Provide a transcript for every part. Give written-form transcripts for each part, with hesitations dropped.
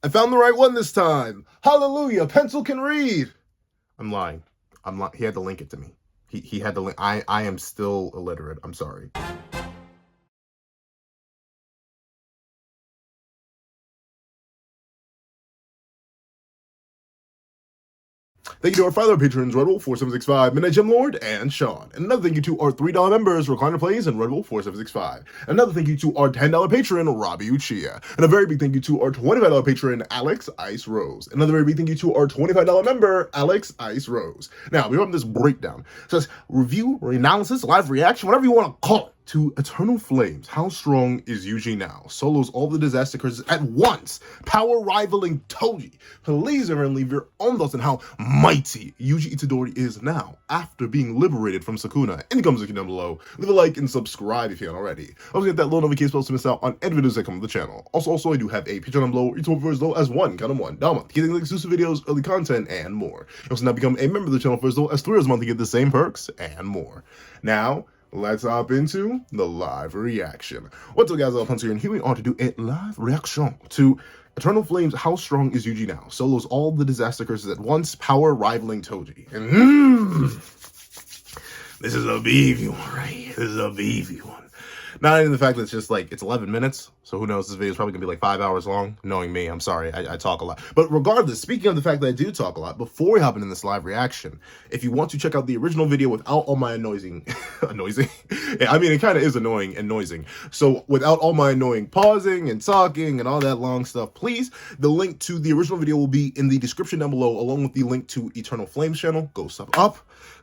I found the right one this time. Hallelujah, pencil can read. I'm lying. He had to link it to me. He had to link. I am still illiterate. I'm sorry. Thank you to our father patrons, Red Wolf 4765, Midnight Gem Lord, and Sean. And another thank you to our $3 members, Recliner Plays and Red Wolf 4765. Another thank you to our $10 patron, Robbie Uchiha. And a very big thank you to our $25 patron, Alex Ice Rose. Another very big thank you to our $25 member, Alex Ice Rose. Now, we're on this breakdown. So it's review, analysis, live reaction, whatever you want to call it. To Eternal Flames, how strong is Yuji now? Solos all the disaster curses at once, power rivaling Toji. Please everyone leave your own thoughts on how mighty Yuji Itadori is now after being liberated from Sakuna. In the comment section down below, leave a like and subscribe if you haven't already. Also get that little notification bell to miss out on any videos that come to the channel. Also I do have a Patreon down below, YouTube for as low as $1 a month, getting exclusive videos, early content, and more. You also now become a member of the channel for as low as $3 a month to get the same perks and more. Now, let's hop into the live reaction. What's up, guys? Punch here, and here we are to do a live reaction to Eternal Flames. How strong is Yuji now? Solos all the disaster curses at once, power rivaling Toji. And this is a beefy one, right? This is a beefy one. Not even the fact that it's just like, it's 11 minutes, so who knows, this video is probably gonna be like 5 hours long. Knowing me, I'm sorry, I talk a lot. But regardless, speaking of the fact that I do talk a lot, before we hop into this live reaction, if you want to check out the original video without all my annoying, yeah, I mean, it kind of is annoying and noising. So without all my annoying pausing and talking and all that long stuff, please, the link to the original video will be in the description down below, along with the link to Eternal Flames channel. Go sub up.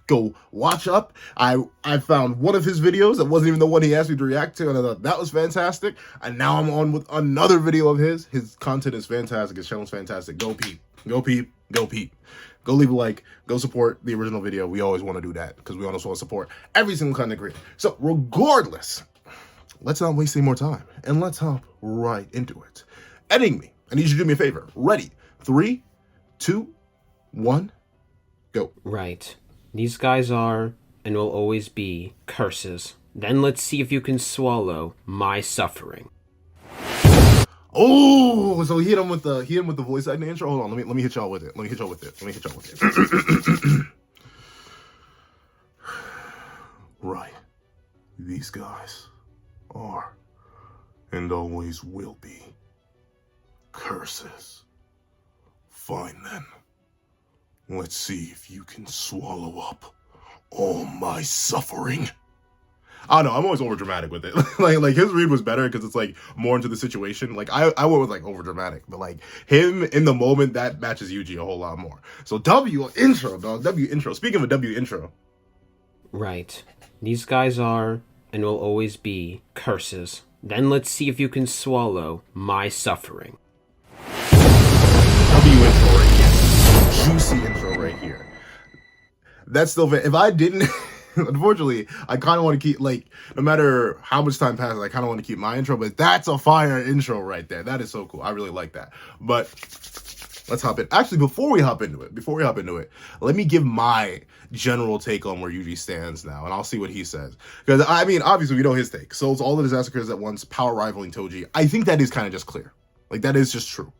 Go watch up. I found one of his videos that wasn't even the one he asked me to react to, and I thought that was fantastic. And now I'm on with another video of his. His content is fantastic. His channel is fantastic. Go peep. Go peep. Go peep. Go leave a like. Go support the original video. We always want to do that because we always want to support every single content creator. So regardless, let's not waste any more time and let's hop right into it. Editing me. I need you to do me a favor. Ready? 3, 2, 1, go. Right. These guys are, and will always be, curses. Then let's see if you can swallow my suffering. Oh, so he hit him with the voice acting intro. Hold on, let me hit y'all with it. Let me hit y'all with it. Right. These guys are, and always will be, curses. Fine then. Let's see if you can swallow up all my suffering. I don't know, I'm always over dramatic with it. like his read was better because it's like more into the situation. Like I went with like over dramatic, but like him in the moment, that matches Yuji a whole lot more. So W intro, dog. W intro. Speaking of a W intro. Right. These guys are, and will always be, curses. Then let's see if you can swallow my suffering. W intro right here. Juicy intro right here. That's still, if I didn't, unfortunately, I kind of want to keep, like, no matter how much time passes, I kind of want to keep my intro, but that's a fire intro right there. That is so cool. I really like that. But let's hop in. Actually, before we hop into it, let me give my general take on where Yuji stands now, and I'll see what he says. Because, I mean, obviously, we know his take. So it's all the disaster curses at once, power rivaling Toji. I think that is kind of just clear. Like, that is just true.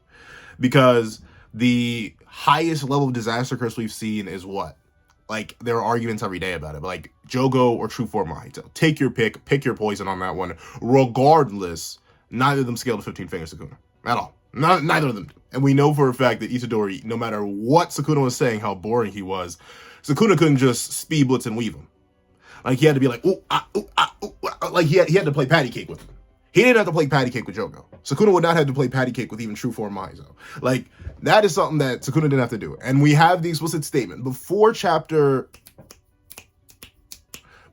Because the highest level of disaster curse we've seen is what? Like, there are arguments every day about it, but like Jogo or True Form Mahito. Take your pick your poison on that one. Regardless, neither of them scale to 15 fingers Sakuna. At all. Neither of them do. And we know for a fact that Itadori, no matter what Sakuna was saying, how boring he was, Sakuna couldn't just speed blitz and weave him. Like, he had to be like, ooh, ah, ooh, ah, ooh, ah. Like, he had to play patty cake with him. He didn't have to play patty cake with Jogo. Sakuna would not have to play patty cake with even True Form Mahito. Like, that is something that Sakuna didn't have to do. And we have the explicit statement. Before chapter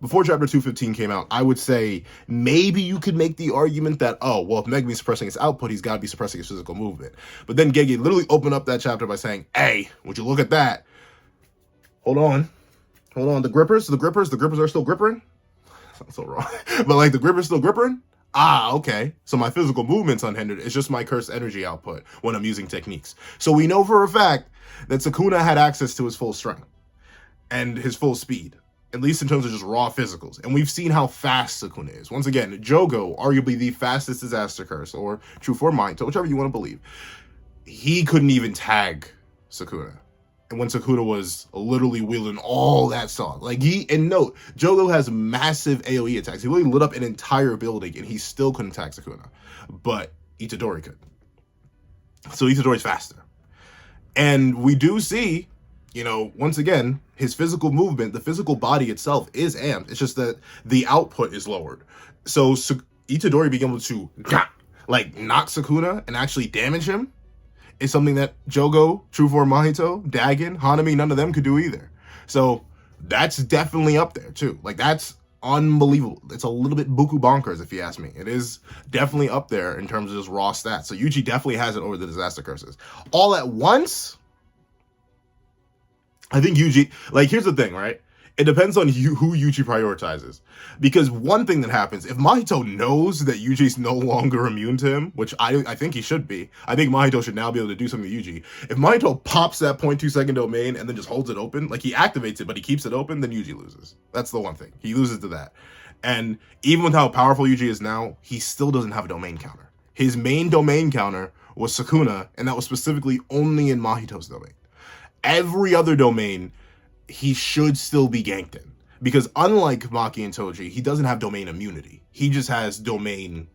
215 came out, I would say maybe you could make the argument that, oh, well, if Megumi's suppressing his output, he's got to be suppressing his physical movement. But then Gege literally opened up that chapter by saying, hey, would you look at that? Hold on. The grippers are still gripping? Sounds so wrong. But like, the gripper's still gripping? Ah, okay. So my physical movement's unhindered. It's just my cursed energy output when I'm using techniques. So we know for a fact that Sakuna had access to his full strength and his full speed, at least in terms of just raw physicals. And we've seen how fast Sakuna is. Once again, Jogo, arguably the fastest disaster curse, or True Form Mahito, whichever you want to believe. he couldn't even tag Sakuna. And when Sakuna was literally wielding all that stuff. Like, and note, Jogo has massive AoE attacks. He literally lit up an entire building, and he still couldn't tag Sakuna. But Itadori could. So Itadori's faster. And we do see, once again, his physical movement, the physical body itself is amped. It's just that the output is lowered. So Itadori being able to, knock Sakuna and actually damage him is something that Jogo, True Form Mahito, Dagon, Hanami, none of them could do either. So that's definitely up there too. Like, that's unbelievable. It's a little bit buku bonkers, if you ask me. It is definitely up there in terms of just raw stats. So Yuji definitely has it over the disaster curses. All at once, I think Yuji, here's the thing, right? It depends on who Yuji prioritizes. Because one thing that happens, if Mahito knows that Yuji's no longer immune to him, which I think he should be, I think Mahito should now be able to do something to Yuji. If Mahito pops that 0.2 second domain and then just holds it open, he activates it, but he keeps it open, then Yuji loses. That's the one thing. He loses to that. And even with how powerful Yuji is now, he still doesn't have a domain counter. His main domain counter was Sakuna, and that was specifically only in Mahito's domain. Every other domain, he should still be ganked in. Because unlike Maki and Toji, he doesn't have domain immunity. He just has domain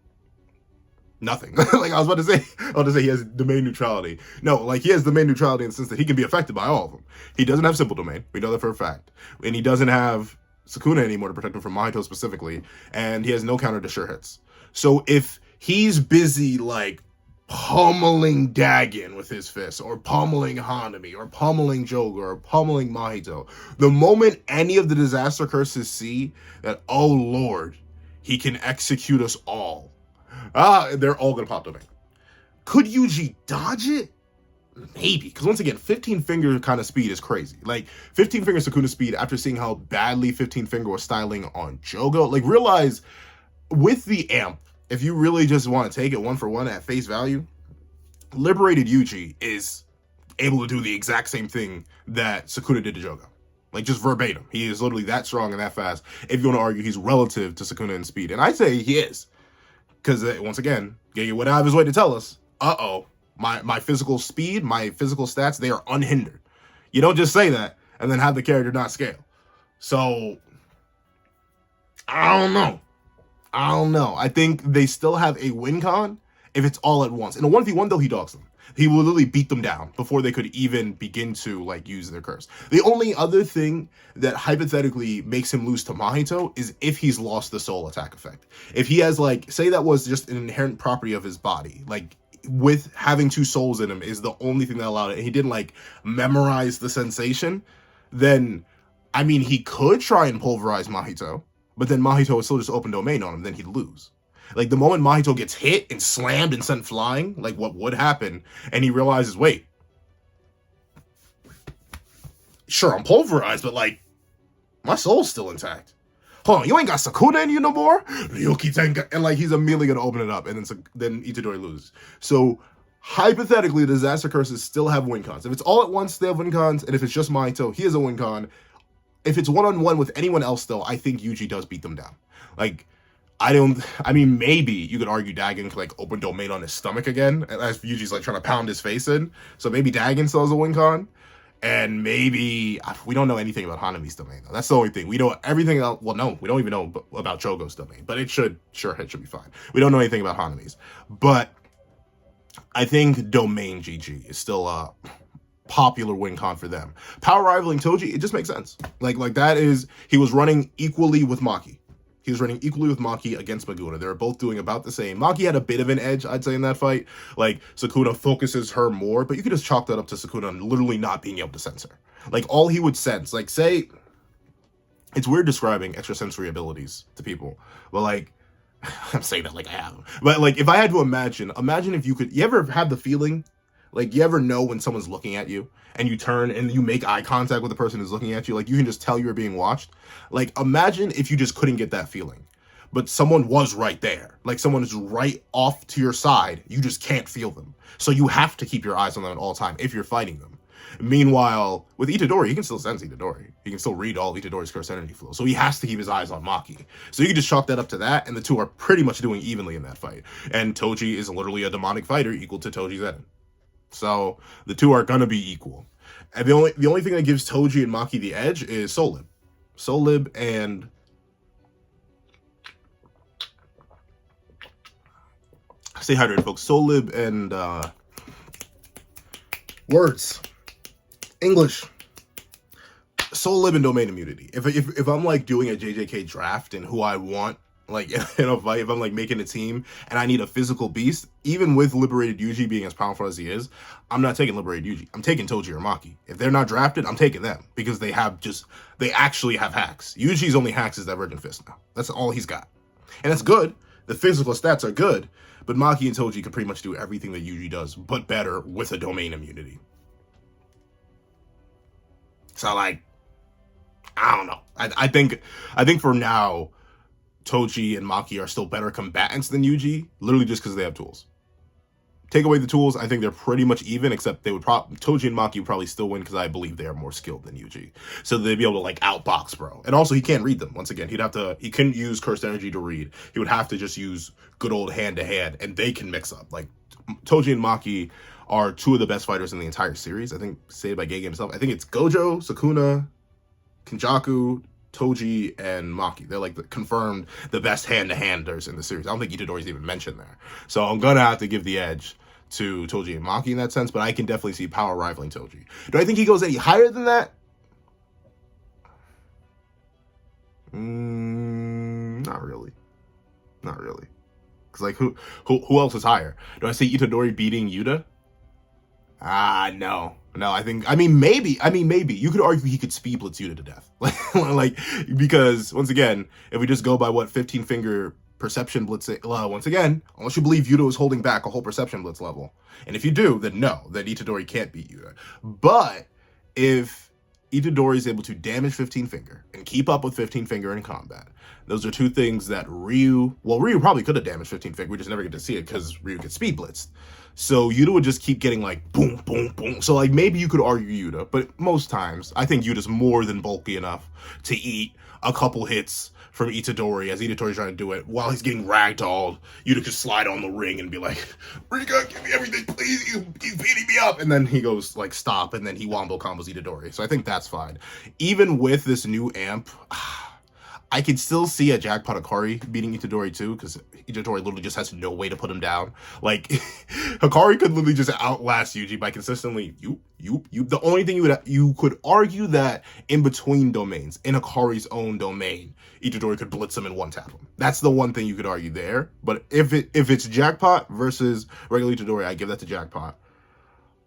nothing. I was about to say he has domain neutrality. No, he has domain neutrality in the sense that he can be affected by all of them. He doesn't have simple domain. We know that for a fact. And he doesn't have Sakuna anymore to protect him from Mahito specifically. And he has no counter to sure hits. So if he's busy, pummeling Dagon with his fists, or pummeling Hanami, or pummeling Jogo, or pummeling Mahito, the moment any of the disaster curses see that, oh lord, he can execute us all, they're all gonna pop domain. Could Yuji dodge it? Maybe, because once again, 15 finger kind of speed is crazy. 15 finger Sakuna speed, after seeing how badly 15 finger was styling on Jogo, realize with the amp, if you really just want to take it one for one at face value, Liberated Yuji is able to do the exact same thing that Sakuna did to Jogo. Just verbatim. He is literally that strong and that fast. If you want to argue he's relative to Sakuna in speed. And I'd say he is. Because, once again, Gege went out of his way to tell us, my physical speed, my physical stats, they are unhindered. You don't just say that and then have the character not scale. So, I don't know. I think they still have a win con if it's all at once. In a 1v1, though, he dogs them. He will literally beat them down before they could even begin to, use their curse. The only other thing that hypothetically makes him lose to Mahito is if he's lost the soul attack effect. If he has, say that was just an inherent property of his body, with having two souls in him is the only thing that allowed it, and he didn't, memorize the sensation, then, he could try and pulverize Mahito, but then Mahito would still just open domain on him, then he'd lose. The moment Mahito gets hit and slammed and sent flying, what would happen, and he realizes, wait, sure, I'm pulverized, but, my soul's still intact. Hold on, you ain't got Sakuna in you no more? Yuki tengen, and, he's immediately gonna open it up, and then Itadori loses. So, hypothetically, the disaster curses still have win cons. If it's all at once, they have win cons, and if it's just Mahito, he has a win con. If it's one-on-one with anyone else, though, I think Yuji does beat them down. Maybe you could argue Dagon could, open domain on his stomach again, as Yuji's, trying to pound his face in. So maybe Dagon still has a win con. And maybe, we don't know anything about Hanami's domain, though. That's the only thing. We know everything else, we don't even know about Chogo's domain. But it should be fine. We don't know anything about Hanami's. But I think domain GG is still a popular win con for them. Power rivaling Toji, it just makes sense. That is, he was running equally with Maki. He was running equally with Maki against Maguna. They were both doing about the same. Maki had a bit of an edge, I'd say, in that fight. Sakuna focuses her more, but you could just chalk that up to Sakuna literally not being able to sense her. All he would sense, say, it's weird describing extrasensory abilities to people, but I'm saying that I have. But if I had to imagine if you ever have the feeling, you ever know when someone's looking at you and you turn and you make eye contact with the person who's looking at you, you can just tell you're being watched. Imagine if you just couldn't get that feeling, but someone was right there. Someone is right off to your side. You just can't feel them. So you have to keep your eyes on them at all time if you're fighting them. Meanwhile, with Itadori, he can still sense Itadori. He can still read all Itadori's curse energy flow. So he has to keep his eyes on Maki. So you can just chalk that up to that, and the two are pretty much doing evenly in that fight. And Toji is literally a demonic fighter equal to Toji's Zen. So the two are gonna be equal. And the only thing that gives Toji and Maki the edge is Soul Lib. Soul Lib and stay hydrated, folks. Soul Lib and words. English. Soul Lib and domain immunity. If I'm like doing a JJK draft and who I want like in a fight, if I'm like making a team and I need a physical beast, even with Liberated Yuji being as powerful as he is, I'm not taking Liberated Yuji. I'm taking Toji or Maki. If they're not drafted, I'm taking them because they actually have hacks. Yuji's only hacks is Divergent Fist now. That's all he's got. And that's good. The physical stats are good, but Maki and Toji can pretty much do everything that Yuji does, but better with a domain immunity. So like, I don't know. I think for now, Toji and Maki are still better combatants than Yuji, literally just because they have tools. Take away the tools, I think they're pretty much even, except Toji and Maki would probably still win because I believe they are more skilled than Yuji. So they'd be able to like outbox bro. And also he can't read them. Once again, he couldn't use cursed energy to read. He would have to just use good old hand to hand, and they can mix up. Like Toji and Maki are two of the best fighters in the entire series. I think saved by Gege himself. I think it's Gojo, Sakuna, kenjaku, Toji, and Maki. They're like confirmed the best hand-to-handers in the series. I don't think Itadori's even mentioned there. So I'm gonna have to give the edge to Toji and Maki in that sense, but I can definitely see power rivaling Toji. Do I think he goes any higher than that? Not really. Not really. Because like who else is higher? Do I see Itadori beating Yuta? No. I mean, maybe. You could argue he could speed blitz Yuta to death. like, because, once again, if we just go by what 15-finger perception blitz, once again, unless you believe Yuta was holding back a whole perception blitz level. And if you do, then no, that Itadori can't beat Yuta. But if Itadori is able to damage 15-finger and keep up with 15-finger in combat, those are two things that Ryu probably could have damaged 15-finger. We just never get to see it because Ryu gets speed blitzed. So Yuta would just keep getting like boom, boom, boom. So like maybe you could argue Yuta, but most times I think Yuta's more than bulky enough to eat a couple hits from Itadori as Itadori's trying to do it while he's getting ragdolled. Yuta could slide on the ring and be like, Rika, give me everything, please. He's beating me up. And then he goes like stop, and then he wombo combos Itadori. So I think that's fine. Even with this new amp, I could still see a jackpot Hikari beating Itadori too, because Itadori literally just has no way to put him down. Like, Hikari could literally just outlast Yuji by consistently, you. The only thing you could argue that in between domains, in Hikari's own domain, Itadori could blitz him and one-tap him. That's the one thing you could argue there. But if it's jackpot versus regular Itadori, I give that to jackpot.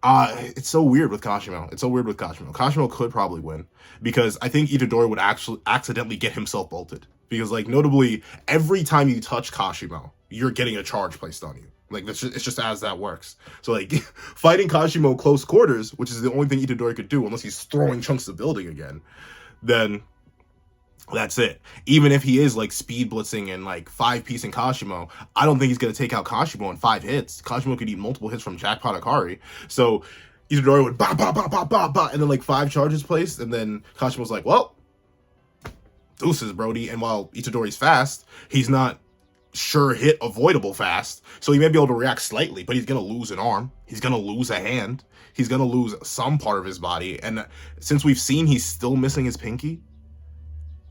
It's so weird with Kashimo. Kashimo could probably win because I think Itadori would actually accidentally get himself bolted. Because, like, notably, every time you touch Kashimo, you're getting a charge placed on you. Like, it's just as that works. So, like, fighting Kashimo close quarters, which is the only thing Itadori could do unless he's throwing chunks of building again, then that's it. Even if he is like speed blitzing and like 5-piecing Kashimo, I don't think he's going to take out Kashimo in 5 hits. Kashimo could eat multiple hits from Jackpot Hikari. So Itadori would ba ba ba ba ba ba, and then like 5 charges placed, and then Kashimo's like, well, deuces, Brody. And while Itadori's fast, he's not sure hit avoidable fast. So he may be able to react slightly, but he's going to lose an arm. He's going to lose a hand. He's going to lose some part of his body. And since we've seen he's still missing his pinky,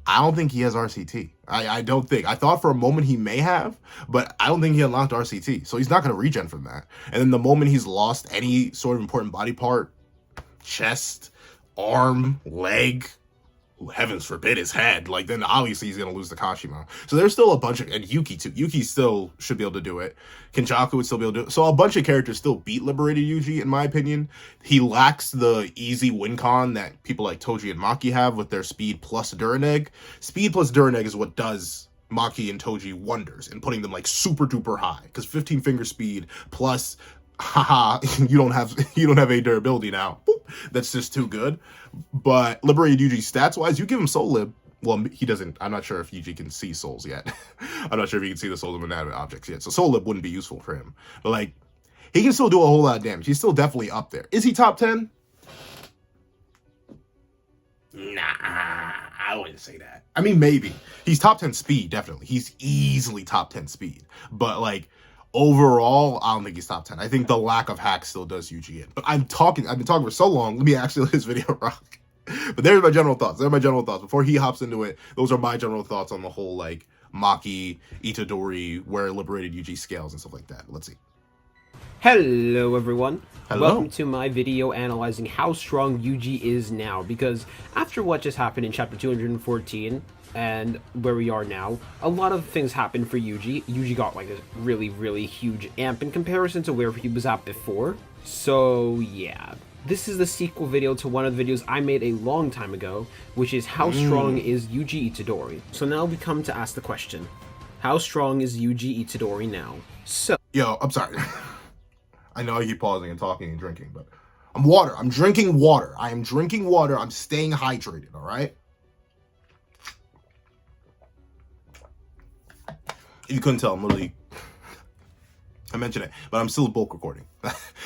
I don't think he has RCT. I don't think. I thought for a moment he may have, but I don't think he unlocked RCT. So he's not going to regen from that. And then the moment he's lost any sort of important body part, chest, arm, leg, heavens forbid his head, like then obviously he's going to lose to Kashimo. So there's still a bunch of, and Yuki too. Yuki still should be able to do it. Kenjaku would still be able to do it. So a bunch of characters still beat Liberated Yuji, in my opinion. He lacks the easy win con that people like Toji and Maki have with their speed plus Duraneg. Speed plus Duraneg is what does Maki and Toji wonders in putting them like super duper high. Because 15-finger speed plus haha, you don't have a durability now. Boop. That's just too good. But Liberated Yuji stats wise, you give him Soul Lib. Well, he doesn't. I'm not sure if Yuji can see souls yet. I'm not sure if he can see the souls of inanimate objects yet. So Soul Lib wouldn't be useful for him. But like, he can still do a whole lot of damage. He's still definitely up there. Is he top 10? Nah, I wouldn't say that. I mean, maybe. He's top 10 speed, definitely. He's easily top 10 speed. But like, overall, I don't think he's top 10. I think the lack of hacks still does Yuji in. But I've been talking for so long. Let me actually let this video rock. But there's my general thoughts. Before he hops into it, those are my general thoughts on the whole, like, Maki, Itadori, where liberated Yuji scales and stuff like that. Let's see. Hello everyone. Hello. Welcome to my video analyzing how strong Yuji is now, because after what just happened in chapter 214 and where we are now, a lot of things happened for Yuji. Yuji got like a really huge amp in comparison to where he was at before. So yeah, this is the sequel video to one of the videos I made a long time ago, which is how strong is Yuji Itadori. So now we come to ask the question, how strong is Yuji Itadori now? So yo, I'm sorry. I know I keep pausing and talking and drinking, but I'm drinking water. I am drinking water. I'm staying hydrated, all right? If you couldn't tell, I'm literally, I mentioned it, but I'm still bulk recording.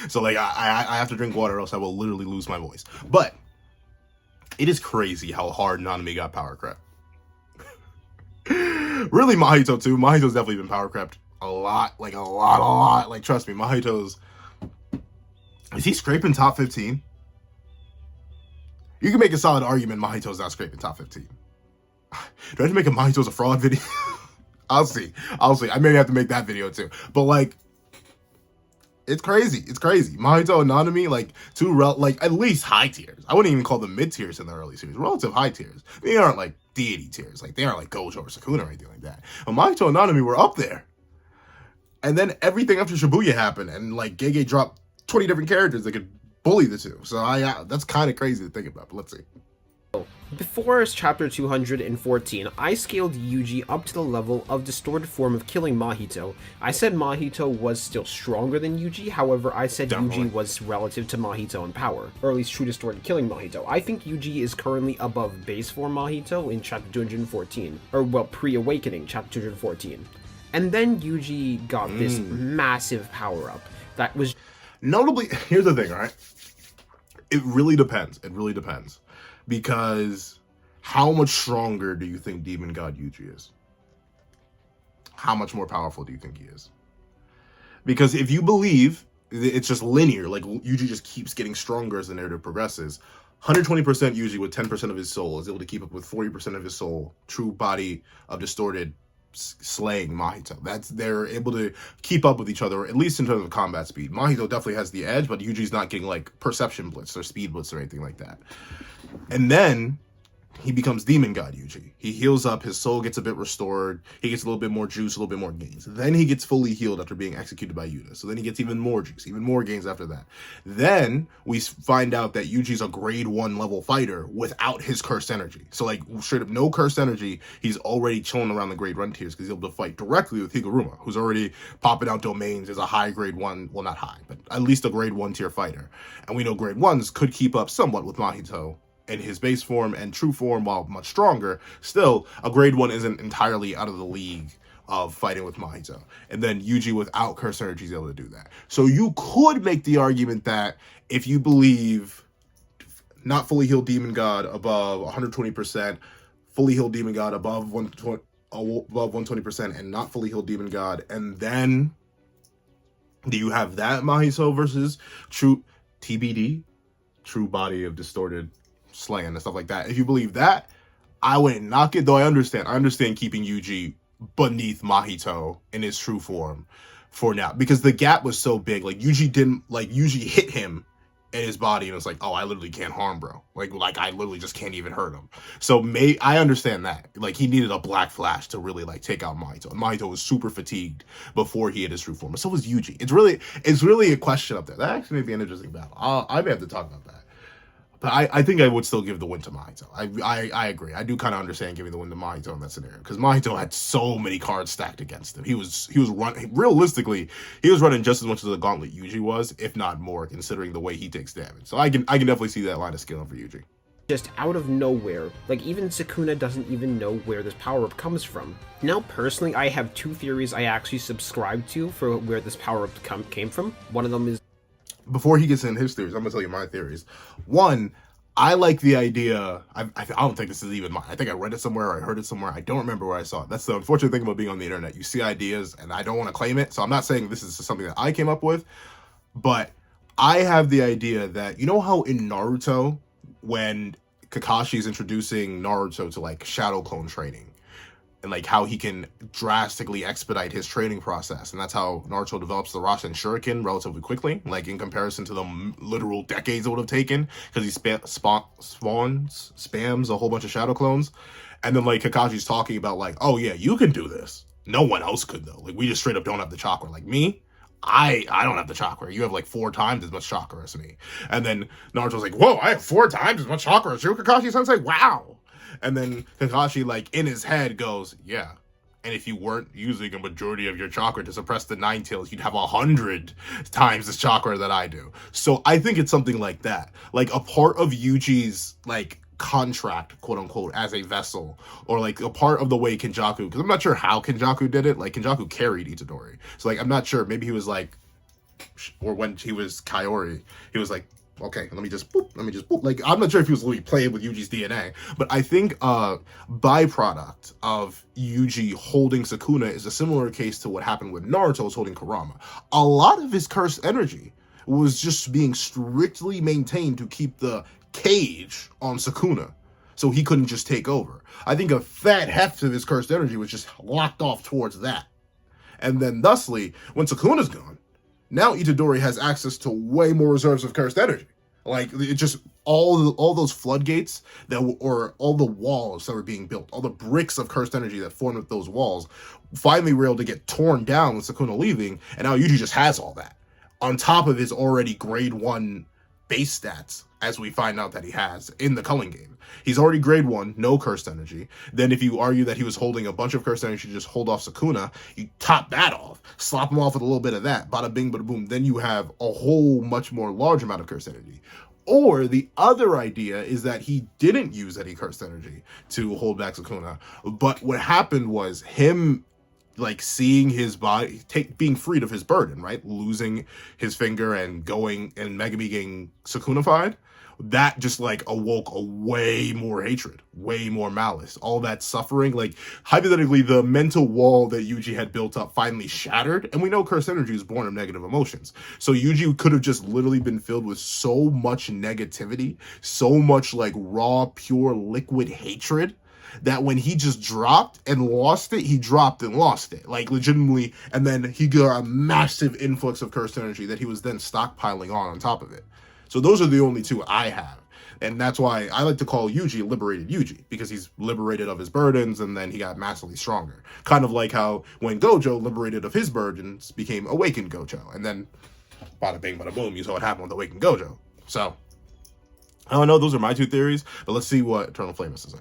So, like, I have to drink water or else I will literally lose my voice. But it is crazy how hard Nanami got power crept. Really, Mahito, too. Mahito's definitely been power crept a lot. Like, a lot. Like, trust me, Mahito's... Is he scraping top 15? You can make a solid argument Mahito's not scraping top 15. Do I have to make a Mahito's a fraud video? I'll see. I may have to make that video too. But like, it's crazy. Mahito and Nanami, like, like at least high tiers. I wouldn't even call them mid tiers in the early series. Relative high tiers. They aren't like deity tiers. Like they aren't like Gojo or Sakuna or anything like that. But Mahito and Nanami were up there. And then everything after Shibuya happened, and like Gege dropped 20 different characters that could bully the two. So that's kind of crazy to think about, but let's see. before chapter 214, I scaled Yuji up to the level of distorted form of killing Mahito. I said Mahito was still stronger than Yuji, however I said Yuji was relative to Mahito in power, or at least true distorted killing Mahito. I think Yuji is currently above base form Mahito in chapter 214, or well, pre-awakening chapter 214. And then Yuji got this massive power-up that was... Notably, here's the thing, all right? It really depends. Because how much stronger do you think Demon God Yuji is? How much more powerful do you think he is? Because if you believe it's just linear, like Yuji just keeps getting stronger as the narrative progresses, 120% Yuji with 10% of his soul is able to keep up with 40% of his soul, true body of distorted slaying Mahito. They're able to keep up with each other, at least in terms of combat speed. Mahito definitely has the edge, but Yuji's not getting like perception blitz or speed blitz or anything like that. And then he becomes Demon God Yuji. He heals up, his soul gets a bit restored, he gets a little bit more juice, a little bit more gains. Then he gets fully healed after being executed by Yuta. So then he gets even more juice, even more gains after that. Then we find out that Yuji's a grade 1 level fighter without his cursed energy. So like straight up no cursed energy, he's already chilling around the grade 1 tiers because he's able to fight directly with Higuruma, who's already popping out domains as a high grade 1, well not high, but at least a grade 1 tier fighter. And we know grade 1s could keep up somewhat with Mahito in his base form and true form, while much stronger. Still, a grade 1 isn't entirely out of the league of fighting with Mahito. And then Yuji without curse energy is able to do that. So you could make the argument that if you believe not fully healed Demon God above 120%, fully healed Demon God above 120%, and not fully healed Demon God, and then do you have that Mahito versus true TBD, true body of distorted slaying and stuff like that? If you believe that, I wouldn't knock it, though. I understand keeping Yuji beneath Mahito in his true form for now, because the gap was so big. Like Yuji hit him in his body and it's like, oh, I literally can't harm bro, like I literally just can't even hurt him. So I understand that, like, he needed a black flash to really like take out Mahito, and Mahito was super fatigued before he hit his true form, but so was Yuji. It's really a question up there. That actually may be an interesting battle. I may have to talk about that. But I think I would still give the win to Mahito. I agree. I do kind of understand giving the win to Mahito in that scenario, because Mahito had so many cards stacked against him. He was running, realistically, he was running just as much as the gauntlet Yuji was, if not more, considering the way he takes damage. So I can definitely see that line of scaling for Yuji. Just out of nowhere. Like, even Sakuna doesn't even know where this power-up comes from. Now, personally, I have two theories I actually subscribe to for where this power-up came from. One of them is... Before he gets in his theories, I'm going to tell you my theories. One, I like the idea. I don't think this is even mine. I think I read it somewhere or I heard it somewhere. I don't remember where I saw it. That's the unfortunate thing about being on the internet. You see ideas, and I don't want to claim it. So I'm not saying this is something that I came up with, but I have the idea that, you know how in Naruto, when Kakashi's introducing Naruto to like shadow clone training, and like how he can drastically expedite his training process, and that's how Naruto develops the Rasen Shuriken relatively quickly, like in comparison to the literal decades it would have taken, because he spams a whole bunch of shadow clones. And then like Kakashi's talking about like, oh yeah, you can do this, no one else could though, like we just straight up don't have the chakra. Like me, I don't have the chakra. You have like 4 times as much chakra as me. And then Naruto's like, whoa, I have 4 times as much chakra as you, Kakashi-sensei? Wow. And then Kakashi, like, in his head goes, yeah. And if you weren't using a majority of your chakra to suppress the Nine Tails, you'd have 100 times this chakra that I do. So I think it's something like that. Like, a part of Yuji's, like, contract, quote unquote, as a vessel, or like a part of the way Kenjaku, because I'm not sure how Kenjaku did it. Like, Kenjaku carried Itadori. So, like, I'm not sure. Maybe he was like, or when he was Kaori, he was like, okay, let me just boop. Like, I'm not sure if he was really playing with Yuji's DNA, but I think byproduct of Yuji holding Sakuna is a similar case to what happened with Naruto's holding Kurama. A lot of his cursed energy was just being strictly maintained to keep the cage on Sakuna, so he couldn't just take over. I think a fat heft of his cursed energy was just locked off towards that. And then thusly, when Sakuna's gone, now Itadori has access to way more reserves of cursed energy. Like, it just, all those floodgates or all the walls that were being built, all the bricks of cursed energy that formed with those walls, finally were able to get torn down with Sakuna leaving, and now Yuji just has all that. On top of his already grade 1 base stats, as we find out that he has in the culling game. He's already grade 1, no cursed energy. Then if you argue that he was holding a bunch of cursed energy to just hold off Sakuna, you top that off, slap him off with a little bit of that, bada bing, bada boom. Then you have a whole much more large amount of cursed energy. Or the other idea is that he didn't use any cursed energy to hold back Sakuna. But what happened was him, like, seeing his body being freed of his burden, right? Losing his finger and going and Megami getting Sakunified, that just like awoke a way more hatred, way more malice, all that suffering. Like, hypothetically, the mental wall that Yuji had built up finally shattered, and we know cursed energy is born of negative emotions. So Yuji could have just literally been filled with so much negativity, so much like raw, pure, liquid hatred, that when he just dropped and lost it, he dropped and lost it, like legitimately. And then he got a massive influx of cursed energy that he was then stockpiling on top of it. So those are the only 2 I have. And that's why I like to call Yuji liberated Yuji, because he's liberated of his burdens and then he got massively stronger. Kind of like how when Gojo, liberated of his burdens, became awakened Gojo. And then bada bing, bada boom, you saw what happened with awakened Gojo. So, I don't know, those are my 2 theories, but let's see what Eternal Flame has to say.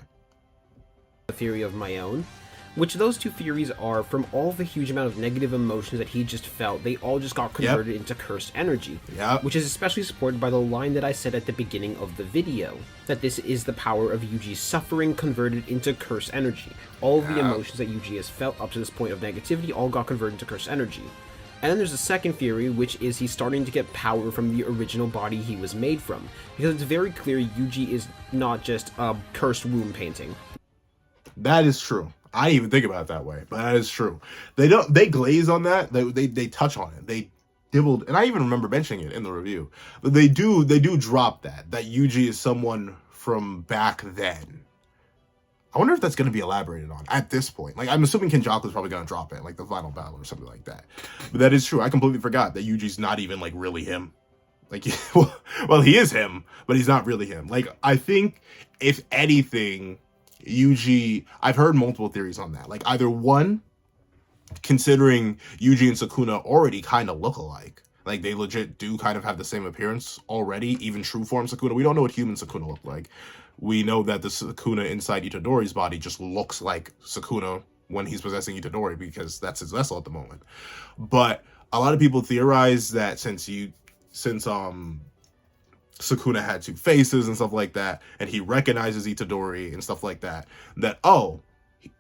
A theory of my own, which those 2 theories are, from all the huge amount of negative emotions that he just felt, they all just got converted into cursed energy. Which is especially supported by the line that I said at the beginning of the video, that this is the power of Yuji's suffering converted into cursed energy. All of the emotions that Yuji has felt up to this point of negativity all got converted into cursed energy. And then there's a second theory, which is he's starting to get power from the original body he was made from. Because it's very clear Yuji is not just a cursed womb painting. That is true. I didn't even think about it that way, but that is true. They glaze on that. They touch on it. They dibbled, and I even remember mentioning it in the review. But they do drop that Yuji is someone from back then. I wonder if that's going to be elaborated on at this point. Like, I'm assuming Kenjaku is probably going to drop it, like the final battle or something like that. But that is true. I completely forgot that Yuji's not even like really him. Like, well, he is him, but he's not really him. Like, I think if anything, Yuji, I've heard multiple theories on that. Like, either one, considering Yuji and Sakuna already kind of look alike. Like, they legit do kind of have the same appearance already, even true form Sakuna. We don't know what human Sakuna look like. We know that the Sakuna inside Itadori's body just looks like Sakuna when he's possessing Itadori, because that's his vessel at the moment. But a lot of people theorize that since Sakuna had 2 faces and stuff like that, and he recognizes Itadori and stuff like that, that, oh,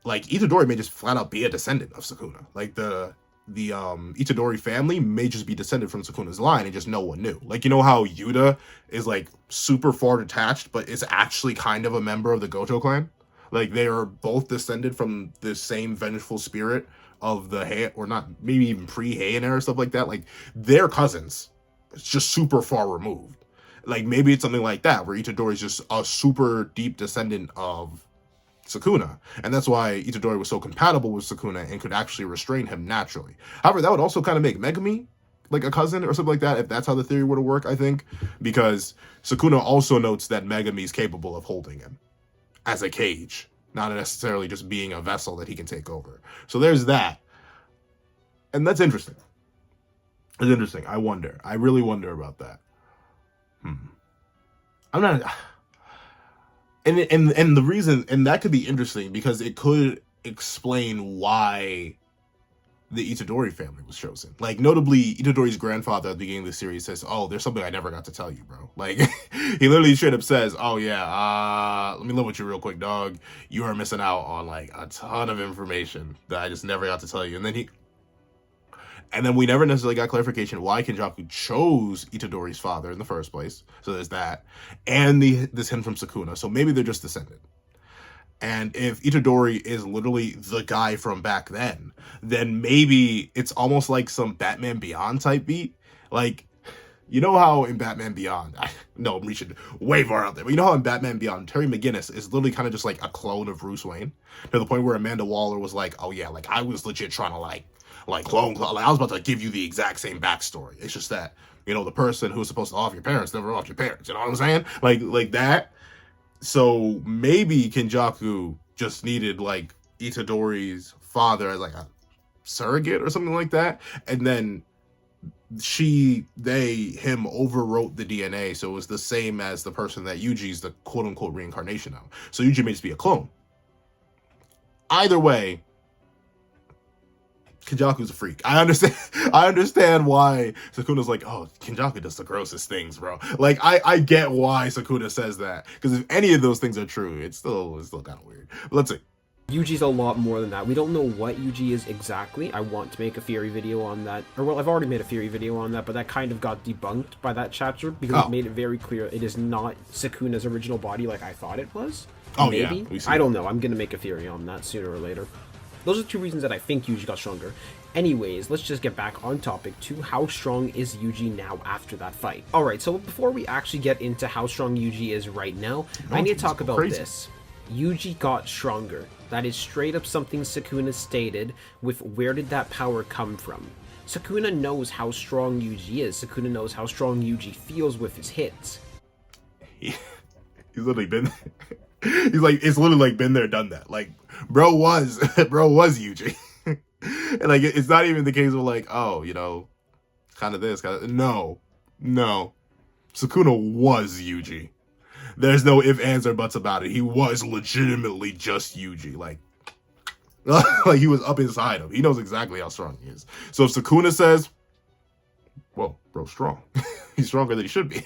like, Itadori may just flat out be a descendant of Sakuna. Like, the the Itadori family may just be descended from Sakuna's line and just no one knew. Like, you know how Yuta is like super far detached, but is actually kind of a member of the Gojo clan? Like, they are both descended from the same vengeful spirit of the Heian, or not, maybe even pre-Heian era, stuff like that. Like, they're cousins. It's just super far removed. Like, maybe it's something like that, where Itadori is just a super deep descendant of Sakuna, and that's why Itadori was so compatible with Sakuna and could actually restrain him naturally. However, that would also kind of make Megumi like a cousin or something like that, if that's how the theory were to work, I think, because Sakuna also notes that Megumi is capable of holding him as a cage, not necessarily just being a vessel that he can take over. So there's that, and that's interesting. It's interesting. I really wonder about that. I'm not. And the reason, and that could be interesting because it could explain why the Itadori family was chosen. Like, notably, Itadori's grandfather at the beginning of the series says, "Oh, there's something I never got to tell you, bro." Like, he literally straight up says, "Oh yeah, let me live with you real quick, dog. You are missing out on like a ton of information that I just never got to tell you." And then we never necessarily got clarification why Kenjaku chose Itadori's father in the first place. So there's that. And this hint from Sakuna. So maybe they're just descended. And if Itadori is literally the guy from back then maybe it's almost like some Batman Beyond type beat. Like, you know how in Batman Beyond, I'm reaching way far out there, but you know how in Batman Beyond, Terry McGinnis is literally kind of just like a clone of Bruce Wayne, to the point where Amanda Waller was like, "Oh yeah, like I was legit trying to like clone, like I was about to give you the exact same backstory. It's just that, you know, the person who was supposed to off your parents never off your parents. You know what I'm saying? Like that." So maybe Kenjaku just needed like Itadori's father as like a surrogate or something like that, and then him overwrote the DNA, so it was the same as the person that Yuji's the quote unquote reincarnation of. So Yuji may just be a clone. Either way, Kenjaku's a freak. I understand why Sakuna's like, "Oh, Kenjaku does the grossest things, bro." Like, I get why Sakuna says that, because if any of those things are true, it's still kind of weird. But let's see. Yuji's a lot more than that. We don't know what Yuji is exactly. I want to make a theory video on that. Or, well, I've already made a theory video on that, but that kind of got debunked by that chapter, because it made it very clear it is not Sakuna's original body like I thought it was. Oh, maybe. Yeah. I don't know. I'm going to make a theory on that sooner or later. Those are two reasons that I think Yuji got stronger. Anyways, let's just get back on topic to how strong is Yuji now after that fight. Alright, so before we actually get into how strong Yuji is right now, I need to talk about this. Yuji got stronger. That is straight up something Sakuna stated with where did that power come from. Sakuna knows how strong Yuji is. Sakuna knows how strong Yuji feels with his hits. He's literally been he's like, it's literally like been there, done that. Like, bro was Yuji. And like, it's not even the case of like, oh, you know, kind of this, kind of no. Sakuna was Yuji. There's no ifs, ands, or buts about it. He was legitimately just Yuji. Like he was up inside him. He knows exactly how strong he is. So if Sakuna says, "Well, bro's strong," he's stronger than he should be,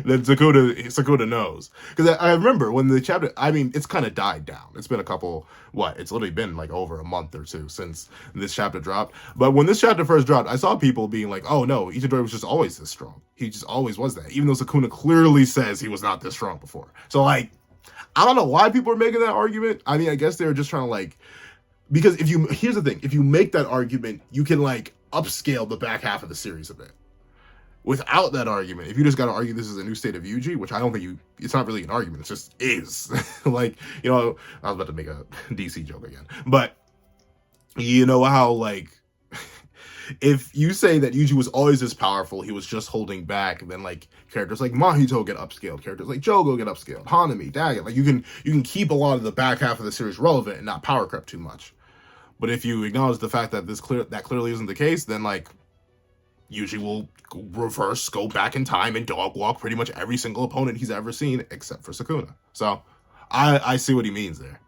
then Sakuna knows. Because I remember when the chapter, I mean, it's kind of died down. It's been it's literally been like over a month or two since this chapter dropped. But when this chapter first dropped, I saw people being like, "Oh no, Itadori was just always this strong. He just always was that." Even though Sakuna clearly says he was not this strong before. So like, I don't know why people are making that argument. I mean, I guess they're just trying to like, because here's the thing, if you make that argument, you can like upscale the back half of the series a bit. Without that argument, if you just got to argue this is a new state of Yuji, which I don't think it's not really an argument, it just is. Like, you know, I was about to make a DC joke again, but you know how like, if you say that Yuji was always this powerful, he was just holding back, and then like characters like Mahito get upscaled, characters like Jogo get upscaled, Hanami, Daggett, like you can keep a lot of the back half of the series relevant and not power creep too much. But if you acknowledge the fact that that clearly isn't the case, then like Yuji will go back in time and dog walk pretty much every single opponent he's ever seen, except for Sakuna. So I see what he means there.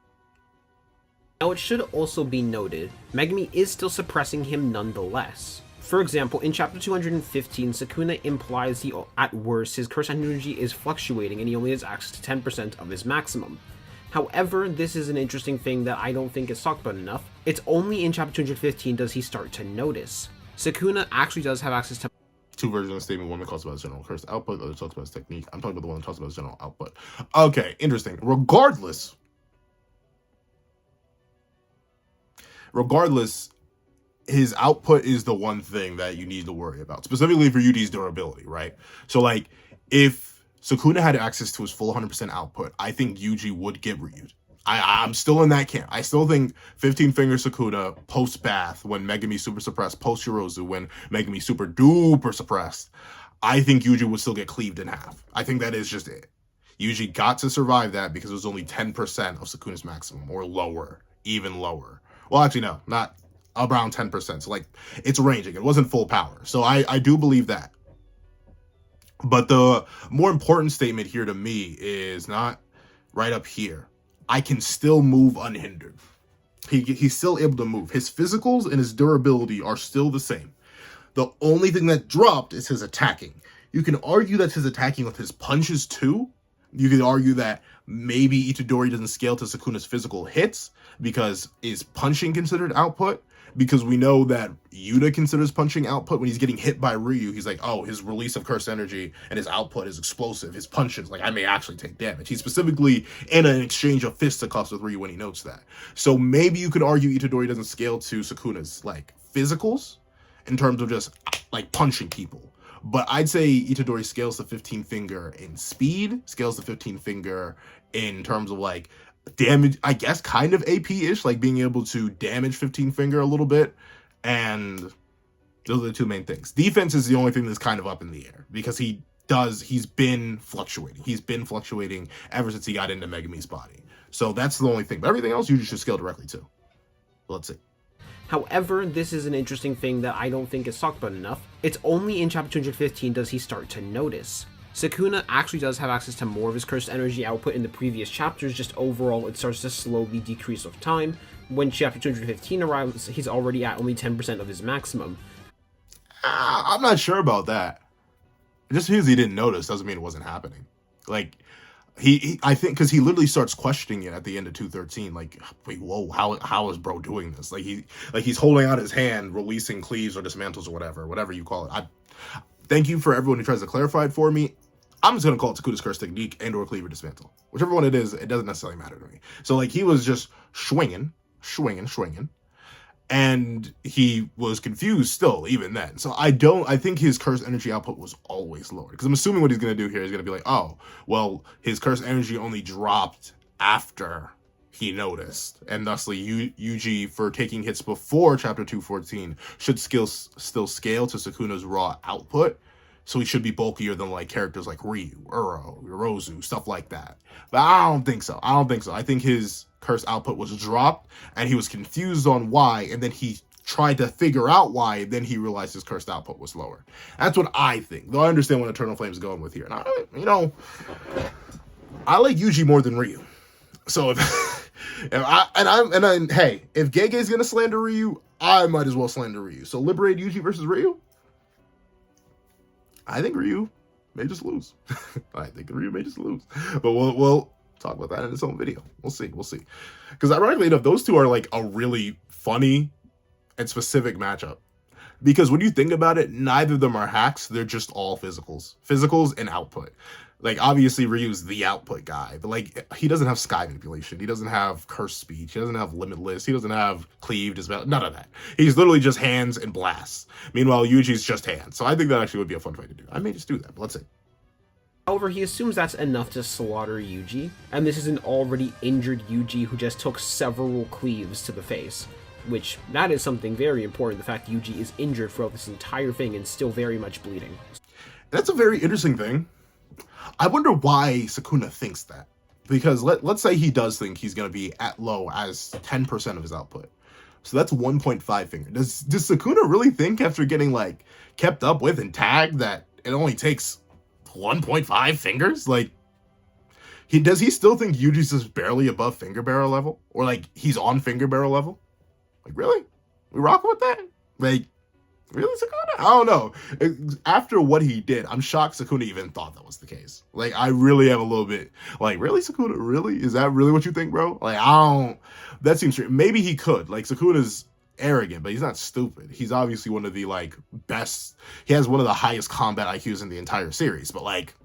Now, it should also be noted, Megumi is still suppressing him nonetheless. For example, in chapter 215, Sakuna implies at worst his curse energy is fluctuating and he only has access to 10% of his maximum. However, this is an interesting thing that I don't think is talked about enough. It's only in chapter 215 does he start to notice. Sakuna actually does have access to two versions of the statement. One that talks about his general curse output, the other talks about his technique. I'm talking about the one that talks about his general output. Okay, interesting. Regardless, his output is the one thing that you need to worry about, specifically for Yuji's durability, right? So, like, if Sakuna had access to his full 100% output, I think Yuji would get Ryu'd. I'm still in that camp. I still think 15 Finger Sakuna post Bath when Megami super suppressed, post Shirozu when Megami super duper suppressed, I think Yuji would still get cleaved in half. I think that is just it. Yuji got to survive that because it was only 10% of Sakuna's maximum, or lower, even lower. Well, actually, no, not around 10%. So, like, it's ranging. It wasn't full power. So I do believe that. But the more important statement here to me is not right up here. I can still move unhindered. He's still able to move. His physicals and his durability are still the same. The only thing that dropped is his attacking. You can argue that's his attacking with his punches too. You could argue that maybe Itadori doesn't scale to Sakuna's physical hits because is punching considered output? Because we know that Yuta considers punching output when he's getting hit by Ryu. He's like, oh, his release of cursed energy and his output is explosive. His punches, like, I may actually take damage. He's specifically in an exchange of fisticuffs with Ryu when he notes that. So maybe you could argue Itadori doesn't scale to Sakuna's, like, physicals in terms of just, like, punching people. But I'd say Itadori scales the 15 Finger in speed, scales the 15 Finger in terms of, like, damage, I guess, kind of AP-ish, like being able to damage 15 Finger a little bit. And those are the two main things. Defense is the only thing that's kind of up in the air because he's been fluctuating. He's been fluctuating ever since he got into Megami's body. So that's the only thing. But everything else you just should scale directly to. Let's see. However, this is an interesting thing that I don't think is talked about enough. It's only in chapter 215 does he start to notice. Sakuna actually does have access to more of his cursed energy output in the previous chapters, just overall it starts to slowly decrease with time. When chapter 215 arrives, he's already at only 10% of his maximum. I'm not sure about that. Just because he didn't notice doesn't mean it wasn't happening. Like, I think, because he literally starts questioning it at the end of 213, like, wait, whoa, how is bro doing this? Like, he's holding out his hand, releasing cleaves or dismantles or whatever you call it. Thank you for everyone who tries to clarify it for me. I'm just going to call it Sakuna's Curse Technique and or Cleaver Dismantle. Whichever one it is, it doesn't necessarily matter to me. So, like, he was just swinging. And he was confused still, even then. So I think his Curse Energy output was always lower. Because I'm assuming what he's going to do here is going to be like, oh, well, his Curse Energy only dropped after he noticed. And thusly, Yuji, for taking hits before Chapter 214, should still scale to Sakuna's raw output. So he should be bulkier than, like, characters like Ryu, Uro, Yorozu, stuff like that. But I don't think so. I think his curse output was dropped, and he was confused on why, and then he tried to figure out why, and then he realized his cursed output was lower. That's what I think. Though I understand what Eternal Flame is going with here. And I like Yuji more than Ryu. So if if Gege's gonna slander Ryu, I might as well slander Ryu. So liberate Yuji versus Ryu. I think Ryu may just lose. But we'll talk about that in its own video. We'll see. Because ironically enough, those two are like a really funny and specific matchup. Because when you think about it, neither of them are hacks. They're just all physicals. Physicals and output. Like, obviously, Ryu's the output guy. But, like, he doesn't have sky manipulation. He doesn't have curse speech. He doesn't have limitless. He doesn't have cleaved as well. None of that. He's literally just hands and blasts. Meanwhile, Yuji's just hands. So I think that actually would be a fun fight to do. I may just do that, but let's see. However, he assumes that's enough to slaughter Yuji. And this is an already injured Yuji who just took several cleaves to the face. Which, that is something very important. The fact Yuji is injured throughout this entire thing and still very much bleeding. That's a very interesting thing. I wonder why Sakuna thinks that. Because let's say he does think he's going to be at low as 10% of his output. So that's 1.5 finger. Does Sakuna really think, after getting, like, kept up with and tagged, that it only takes 1.5 fingers? Like, does he still think Yuji's just barely above finger barrel level? Or, like, he's on finger barrel level? Like, really? We rocking with that? Like, Really, Sakuna? I don't know. After what he did, I'm shocked Sakuna even thought that was the case. Like, I really am a little bit like, really, Sakuna? Really? Is that really what you think, bro? Like, I don't. That seems strange. Maybe he could. Like, Sakuna's arrogant, but he's not stupid. He's obviously one of the like best. He has one of the highest combat IQs in the entire series. But like,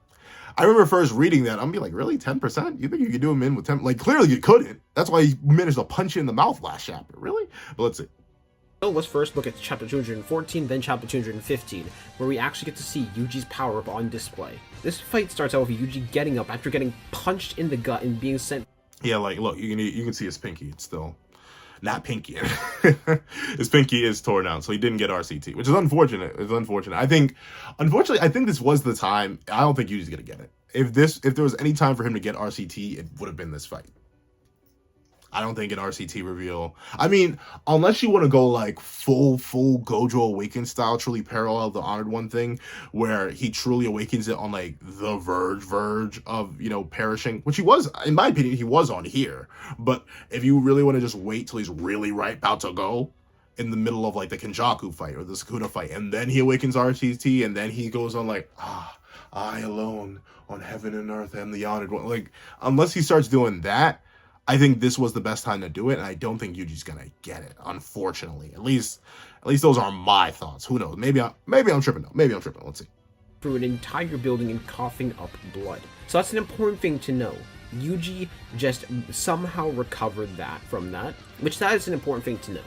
I remember first reading that, I'm be like, really, 10%? You think you could do him in with 10? Like, clearly you couldn't. That's why he managed to punch you in the mouth last chapter. Really? But let's see. So let's first look at chapter 214, then chapter 215, where we actually get to see Yuji's power-up on display. This fight starts out with Yuji getting up after getting punched in the gut and being sent... Yeah, like, look, you can see his pinky. It's still not pinky. His pinky is torn out, so he didn't get RCT, which is unfortunate. It's unfortunate. Unfortunately, I think this was the time. I don't think Yuji's gonna get it. If there was any time for him to get RCT, it would have been this fight. I don't think an RCT reveal. I mean, unless you want to go like full Gojo Awaken style, truly parallel the Honored One thing, where he truly awakens it on like the verge of, you know, perishing, which he was, in my opinion, he was on here. But if you really want to just wait till he's really about to go in the middle of like the Kenjaku fight or the Sakuna fight, and then he awakens RCT, and then he goes on like, I alone on heaven and earth am the Honored One. Like, unless he starts doing that, I think this was the best time to do it, and I don't think Yuji's gonna get it, unfortunately. At least those are my thoughts. Who knows? Maybe I'm tripping though. Maybe I'm tripping. Let's see. Through an entire building and coughing up blood. So that's an important thing to know. Yuji just somehow recovered that from that, which that is an important thing to know.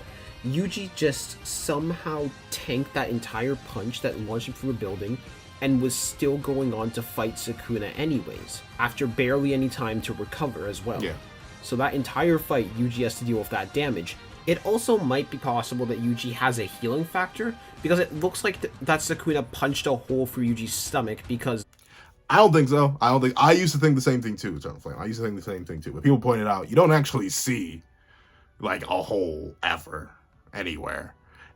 Yuji just somehow tanked that entire punch that launched him through a building and was still going on to fight Sakuna anyways, after barely any time to recover as well. Yeah. So that entire fight, Yuji has to deal with that damage. It also might be possible that Yuji has a healing factor, because it looks like that Sakuna punched a hole through Yuji's stomach, because... I don't think so. I used to think the same thing too, Eternal Flame. I used to think the same thing too. But people pointed out, you don't actually see, like, a hole ever, anywhere.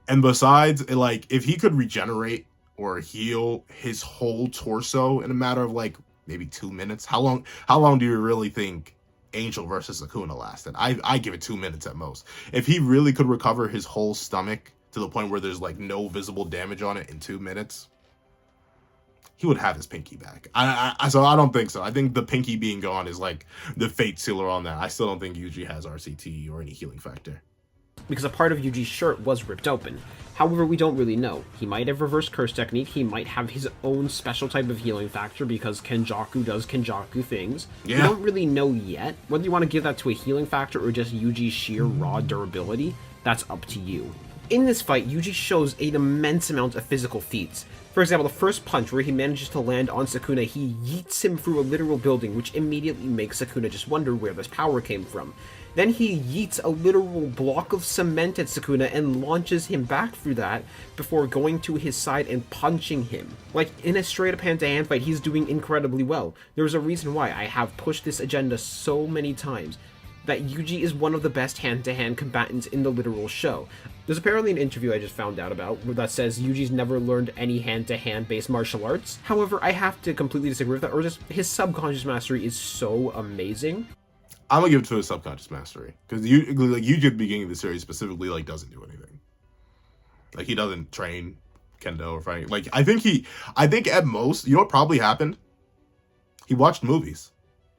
And besides, like, if he could regenerate or heal his whole torso in a matter of, like, maybe 2 minutes, how long do you really think Angel versus Sakuna lasted? I give it 2 minutes at most. If he really could recover his whole stomach to the point where there's like no visible damage on it in 2 minutes, he would have his pinky back. So I don't think so. I think the pinky being gone is like the fate sealer on that. I still don't think Yuji has RCT or any healing factor, because a part of Yuji's shirt was ripped open. However, we don't really know. He might have reverse curse technique, he might have his own special type of healing factor, because Kenjaku does Kenjaku things. Yeah. We don't really know yet. Whether you want to give that to a healing factor or just Yuji's sheer raw durability, that's up to you. In this fight, Yuji shows an immense amount of physical feats. For example, the first punch where he manages to land on Sakuna, he yeets him through a literal building, which immediately makes Sakuna just wonder where this power came from. Then he yeets a literal block of cement at Sakuna and launches him back through that before going to his side and punching him. Like, in a straight-up hand-to-hand fight, he's doing incredibly well. There's a reason why I have pushed this agenda so many times, that Yuji is one of the best hand-to-hand combatants in the literal show. There's apparently an interview I just found out about that says Yuji's never learned any hand-to-hand based martial arts. However, I have to completely disagree with that, or just his subconscious mastery is so amazing. I'm gonna give it to his subconscious mastery, because Yuji at the beginning of the series specifically like doesn't do anything. Like, he doesn't train kendo or fighting. Like, I think at most, you know what probably happened? He watched movies.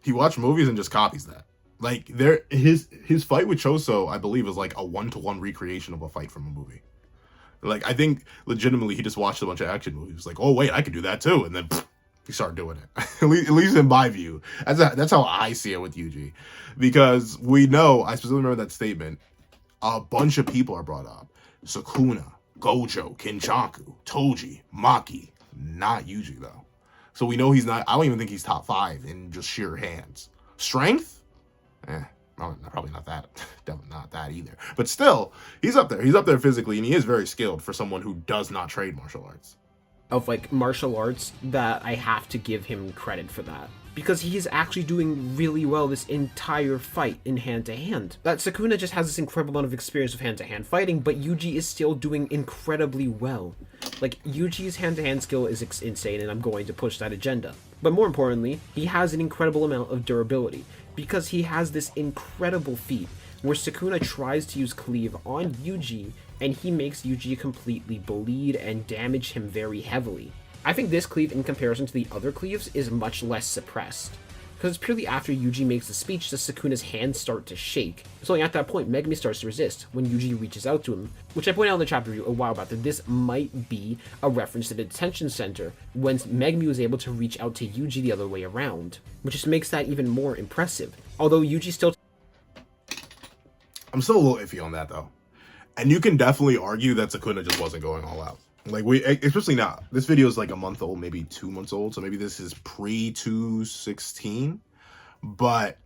He watched movies and just copies that. Like, his fight with Choso, I believe, is like a 1-to-1 recreation of a fight from a movie. Like, I think legitimately he just watched a bunch of action movies. Like, oh wait, I could do that too, and then he started doing it. At least in my view, that's how I see it with Yuji, because we know, I specifically remember that statement. A bunch of people are brought up: Sakuna, Gojo, Kenjaku, Toji, Maki. Not Yuji though. So we know he's not. I don't even think he's top 5 in just sheer hands. Strength? Probably not that. Definitely not that either. But still, he's up there. He's up there physically, and he is very skilled for someone who does not trade martial arts. Of like martial arts, that I have to give him credit for that, because he's actually doing really well this entire fight in hand-to-hand. That Sakuna just has this incredible amount of experience with hand-to-hand fighting, but Yuji is still doing incredibly well. Like, Yuji's hand-to-hand skill is insane, and I'm going to push that agenda. But more importantly, he has an incredible amount of durability, because he has this incredible feat where Sakuna tries to use cleave on Yuji, and he makes Yuji completely bleed and damage him very heavily. I think this cleave, in comparison to the other cleaves, is much less suppressed, because it's purely after Yuji makes the speech does Sakuna's hands start to shake. It's only at that point Megumi starts to resist, when Yuji reaches out to him, which I pointed out in the chapter review a while back that this might be a reference to the detention center, when Megumi was able to reach out to Yuji the other way around, which just makes that even more impressive. Although Yuji still... I'm still a little iffy on that, though. And you can definitely argue that Sakuna just wasn't going all out. Like, especially now, this video is like a month old, maybe 2 months old, so maybe this is pre-216. But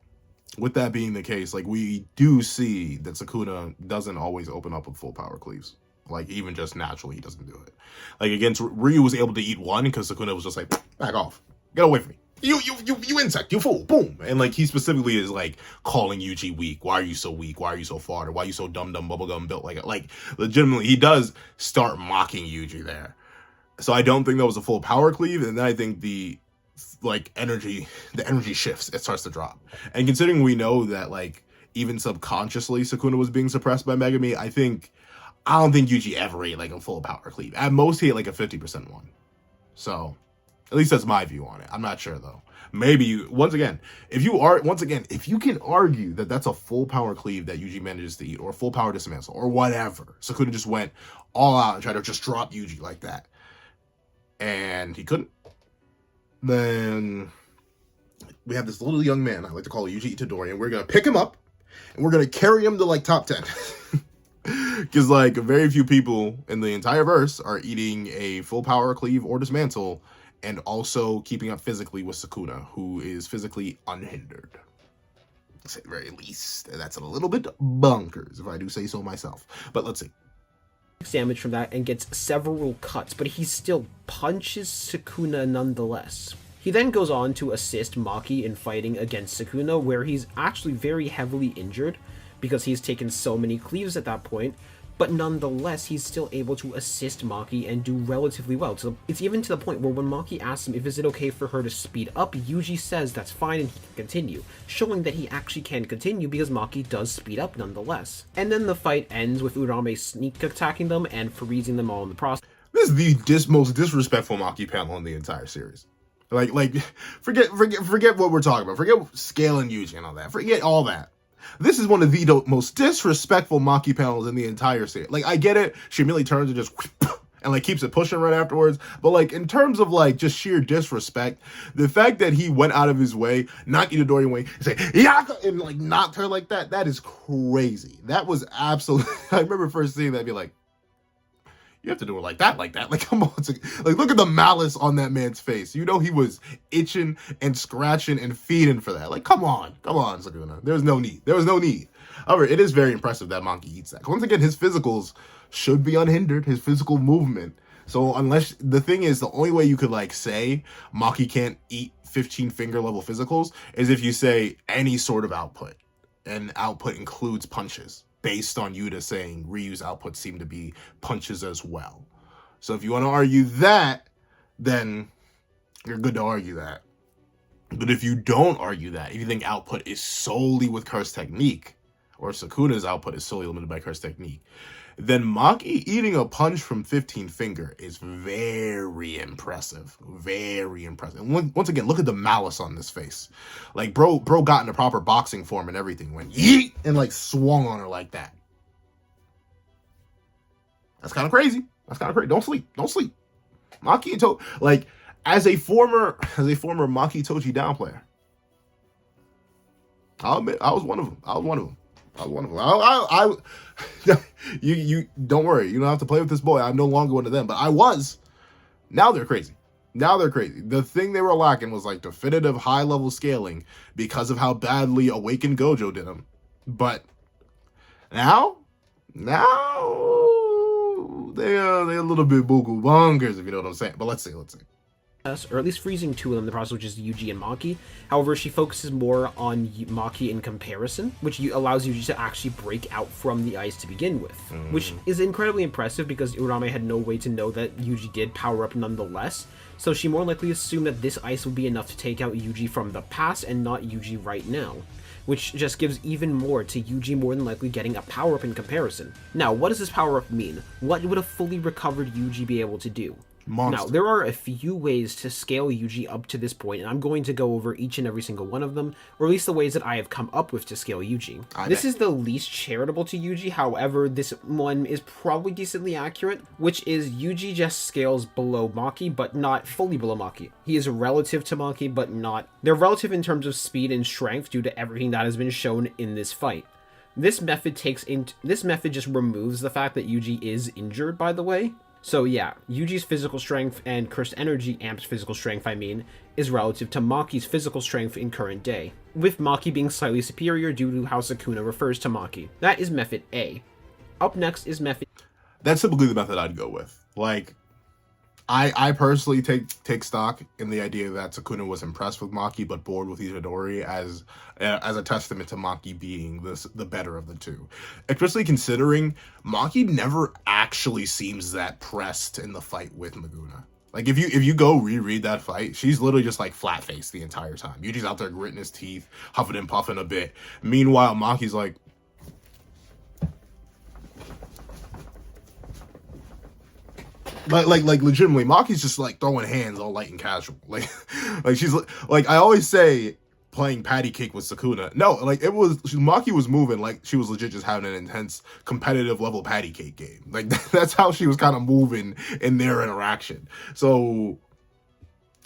with that being the case, like, we do see that Sakuna doesn't always open up with full power cleaves. Like, even just naturally, he doesn't do it. Like, against Ryu was able to eat one because Sakuna was just like, back off, get away from me. You insect, you fool, boom. And like, he specifically is like calling Yuji weak. Why are you so weak? Why are you so fodder? Why are you so dumb bubblegum built like legitimately, he does start mocking Yuji there. So I don't think that was a full power cleave. And then I think the energy shifts, it starts to drop. And considering we know that like even subconsciously Sakuna was being suppressed by Megumi, I don't think Yuji ever ate like a full power cleave. At most he ate like a 50% one. So at least that's my view on it. I'm not sure though. Maybe once again, if you can argue that that's a full power cleave that Yuji manages to eat, or full power dismantle, or whatever, Sakuna just went all out and tried to just drop Yuji like that, and he couldn't, then we have this little young man, I like to call Yuji Itadori, and we're gonna pick him up and we're gonna carry him to like top 10. Because like very few people in the entire verse are eating a full power cleave or dismantle and also keeping up physically with Sakuna, who is physically unhindered. To say the very least. That's a little bit bonkers, if I do say so myself. But let's see. Damage from that and gets several cuts, but he still punches Sakuna nonetheless. He then goes on to assist Maki in fighting against Sakuna, where he's actually very heavily injured because he's taken so many cleaves at that point, but nonetheless, he's still able to assist Maki and do relatively well. So it's even to the point where when Maki asks him if is it okay for her to speed up, Yuji says that's fine and he can continue, showing that he actually can continue because Maki does speed up nonetheless. And then the fight ends with Urame sneak attacking them and freezing them all in the process. This is the most disrespectful Maki panel in the entire series. Like forget what we're talking about. Forget scaling Yuji and all that. Forget all that. This is one of the most disrespectful Maki panels in the entire series. Like, I get it. She immediately turns and just and like keeps it pushing right afterwards. But like in terms of like just sheer disrespect, the fact that he went out of his way, knocked Itadori away, and say Yaka, and like knocked her like that, that is crazy. That was absolutely. I remember first seeing that, and be like, you have to do it like that. Like, come on. Like, look at the malice on that man's face. You know he was itching and scratching and feeding for that. Like, come on, Sakuna. There was no need. However, it is very impressive that Maki eats that. Once again, his physicals should be unhindered, his physical movement. So unless, the thing is, the only way you could, like, say Maki can't eat 15 finger level physicals is if you say any sort of output. And output includes punches, based on Yuta saying Ryu's output seemed to be punches as well. So if you want to argue that, then you're good to argue that. But if you don't argue that, if you think output is solely with curse technique, or Sakuna's output is solely limited by curse technique, then Maki eating a punch from 15 finger is very impressive. Very impressive. And once again, look at the malice on this face. Like, bro got into proper boxing form and everything. Went yeet and like swung on her like that. That's kind of crazy. Don't sleep. Maki and like, as a former Maki Tochi down player, I'll admit I was one of them. You don't worry. You don't have to play with this boy. I'm no longer one of them, but I was. Now they're crazy. The thing they were lacking was like definitive high level scaling because of how badly Awakened Gojo did them. But now they're a little bit buku bonkers, if you know what I'm saying. But let's see. Or at least freezing two of them in the process, which is Yuji and Maki. However, she focuses more on Maki in comparison, which allows Yuji to actually break out from the ice to begin with, which is incredibly impressive because Urame had no way to know that Yuji did power up nonetheless, so she more likely assumed that this ice would be enough to take out Yuji from the past and not Yuji right now, which just gives even more to Yuji more than likely getting a power-up in comparison. Now, what does this power-up mean? What would a fully recovered Yuji be able to do? Monster. Now, there are a few ways to scale Yuji up to this point, and I'm going to go over each and every single one of them, or at least the ways that I have come up with to scale Yuji. This is the least charitable to Yuji, however, this one is probably decently accurate, which is Yuji just scales below Maki, but not fully below Maki. He is relative to Maki, but not... They're relative in terms of speed and strength due to everything that has been shown in this fight. This method just removes the fact that Yuji is injured, by the way. So yeah, Yuji's physical strength and cursed energy amp's physical strength, is relative to Maki's physical strength in current day, with Maki being slightly superior due to how Sakuna refers to Maki. That is method A. Up next is method... That's typically the method I'd go with. Like, I personally take stock in the idea that Sakuna was impressed with Maki but bored with Itadori as a testament to Maki being the better of the two. Especially considering Maki never actually seems that pressed in the fight with Maguna. Like, if you go reread that fight, she's literally just like flat-faced the entire time. Yuji's out there gritting his teeth, huffing and puffing a bit. Meanwhile, Maki's like, like legitimately, Maki's just like throwing hands all light and casual. Like she's like, I always say playing patty cake with Sakuna. No, like Maki was moving like she was legit just having an intense competitive level patty cake game. Like that's how she was kind of moving in their interaction. So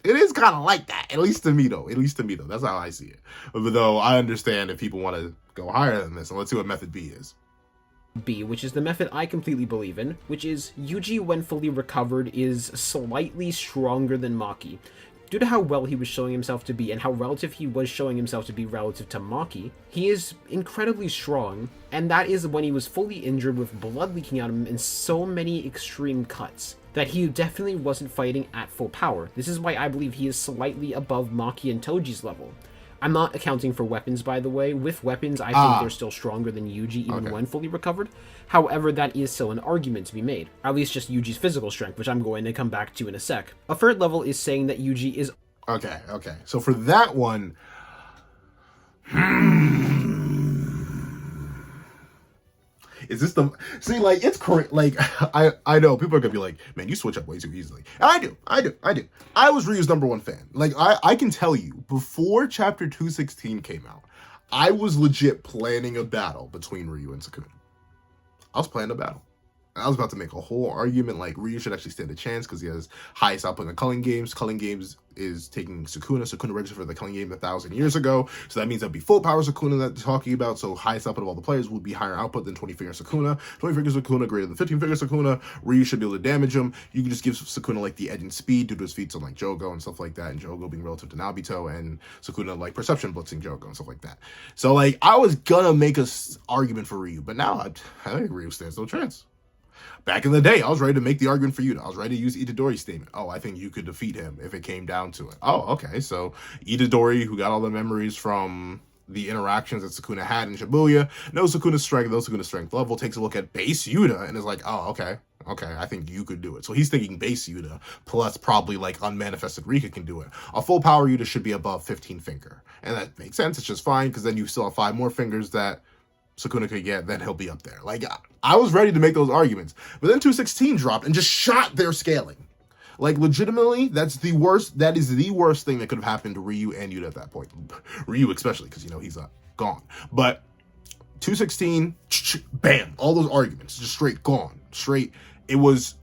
it is kind of like that, at least to me though. That's how I see it. But though I understand if people want to go higher than this, and let's see what method B is. B, which is the method I completely believe in, which is Yuji, when fully recovered, is slightly stronger than Maki. Due to how well he was showing himself to be and how relative he was showing himself to be relative to Maki, he is incredibly strong, and that is when he was fully injured with blood leaking out of him and so many extreme cuts that he definitely wasn't fighting at full power. This is why I believe he is slightly above Maki and Toji's level. I'm not accounting for weapons, by the way. With weapons, I think they're still stronger than Yuji, even when fully recovered. However, that is still an argument to be made. At least just Yuji's physical strength, which I'm going to come back to in a sec. A third level is saying that Yuji is... Okay. So for that one... Is this the... See, like, it's correct. Like, I know people are going to be like, man, you switch up way too easily. And I do. I was Ryu's #1 fan. Like, I can tell you, before Chapter 216 came out, I was legit planning a battle between Ryu and Sakuna. I was planning a battle. I was about to make a whole argument like Ryu should actually stand a chance because he has highest output in the Culling Games. Culling Games is taking Sakuna. Sakuna registered for the Culling Game 1,000 years ago. So that means that'd be full power Sakuna that they're talking about. So highest output of all the players would be higher output than 20-figure Sakuna. 20-figure Sakuna greater than 15-figure Sakuna. Ryu should be able to damage him. You can just give Sakuna like the edge and speed due to his feats on like Jogo and stuff like that. And Jogo being relative to Nabito and Sakuna like perception blitzing Jogo and stuff like that. So like I was gonna make a argument for Ryu, but now I think Ryu stands no chance. Back in the day, I was ready to make the argument for Yuta. I was ready to use Itadori's statement. Oh, I think you could defeat him if it came down to it. Oh, okay. So Itadori, who got all the memories from the interactions that Sakuna had in Shibuya, knows Sakuna's strength level, takes a look at base Yuta and is like, oh, okay, I think you could do it. So he's thinking base Yuta plus probably like unmanifested Rika can do it. A full power Yuta should be above 15 finger. And that makes sense. It's just fine because then you still have 5 more fingers that Sakuna could get, then he'll be up there. Like, I was ready to make those arguments. But then 216 dropped and just shot their scaling. Like, legitimately, that is the worst thing that could have happened to Ryu and Yuta at that point. Ryu especially, because, he's gone. But 216, bam, all those arguments, just straight gone. Straight. It was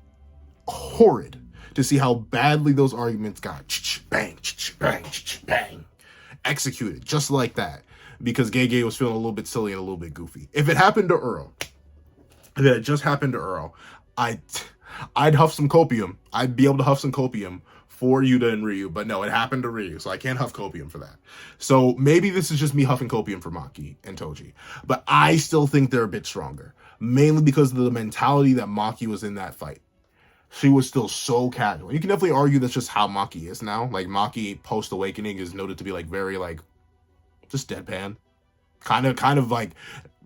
horrid to see how badly those arguments got bang, bang, executed, just like that. Because Gege was feeling a little bit silly and a little bit goofy. If it happened to Earl, if it had just happened to Earl, I'd huff some copium. I'd be able to huff some copium for Yuta and Ryu, but no, it happened to Ryu, so I can't huff copium for that. So maybe this is just me huffing copium for Maki and Toji, but I still think they're a bit stronger, mainly because of the mentality that Maki was in that fight. She was still so casual. You can definitely argue that's just how Maki is now. Like, Maki post-awakening is noted to be like very like just deadpan, kind of like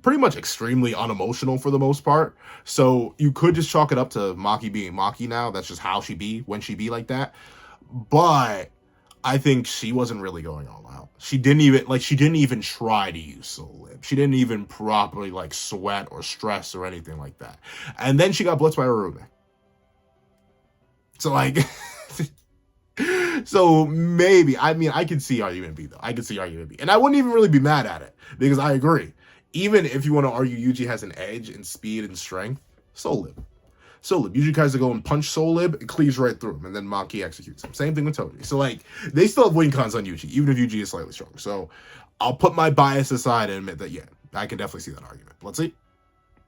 pretty much extremely unemotional for the most part. So you could just chalk it up to Maki being Maki now. That's just how she be when she be like that. But I think she wasn't really going all out. She didn't even try to use Soul Lib. She didn't even properly like sweat or stress or anything like that. And then she got blitzed by Arume. So like so maybe, I mean, I could see argument B though. I could see argument B. And I wouldn't even really be mad at it because I agree. Even if you want to argue Yuji has an edge in speed and strength, Soul Lib. Soul Lib. Yuji tries to go and punch Soul Lib, it cleaves right through him, and then Maki executes him. Same thing with Toji. So, like, they still have win cons on Yuji, even if Yuji is slightly stronger. So, I'll put my bias aside and admit that, yeah, I can definitely see that argument. Let's see.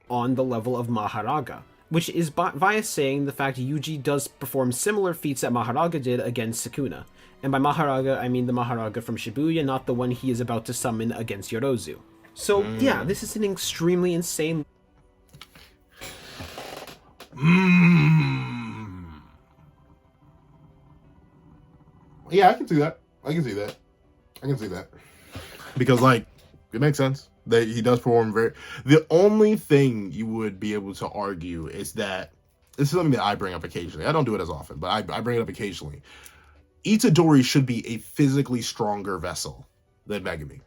On the level of Mahoraga, which is via saying the fact Yuji does perform similar feats that Mahoraga did against Sakuna. And by Mahoraga, I mean the Mahoraga from Shibuya, not the one he is about to summon against Yorozu. So, yeah, this is an extremely insane... Yeah, I can see that. I can see that. Because, like, it makes sense that he does perform very... The only thing you would be able to argue is that... This is something that I bring up occasionally. I don't do it as often, but I bring it up occasionally. Itadori should be a physically stronger vessel than Megumi.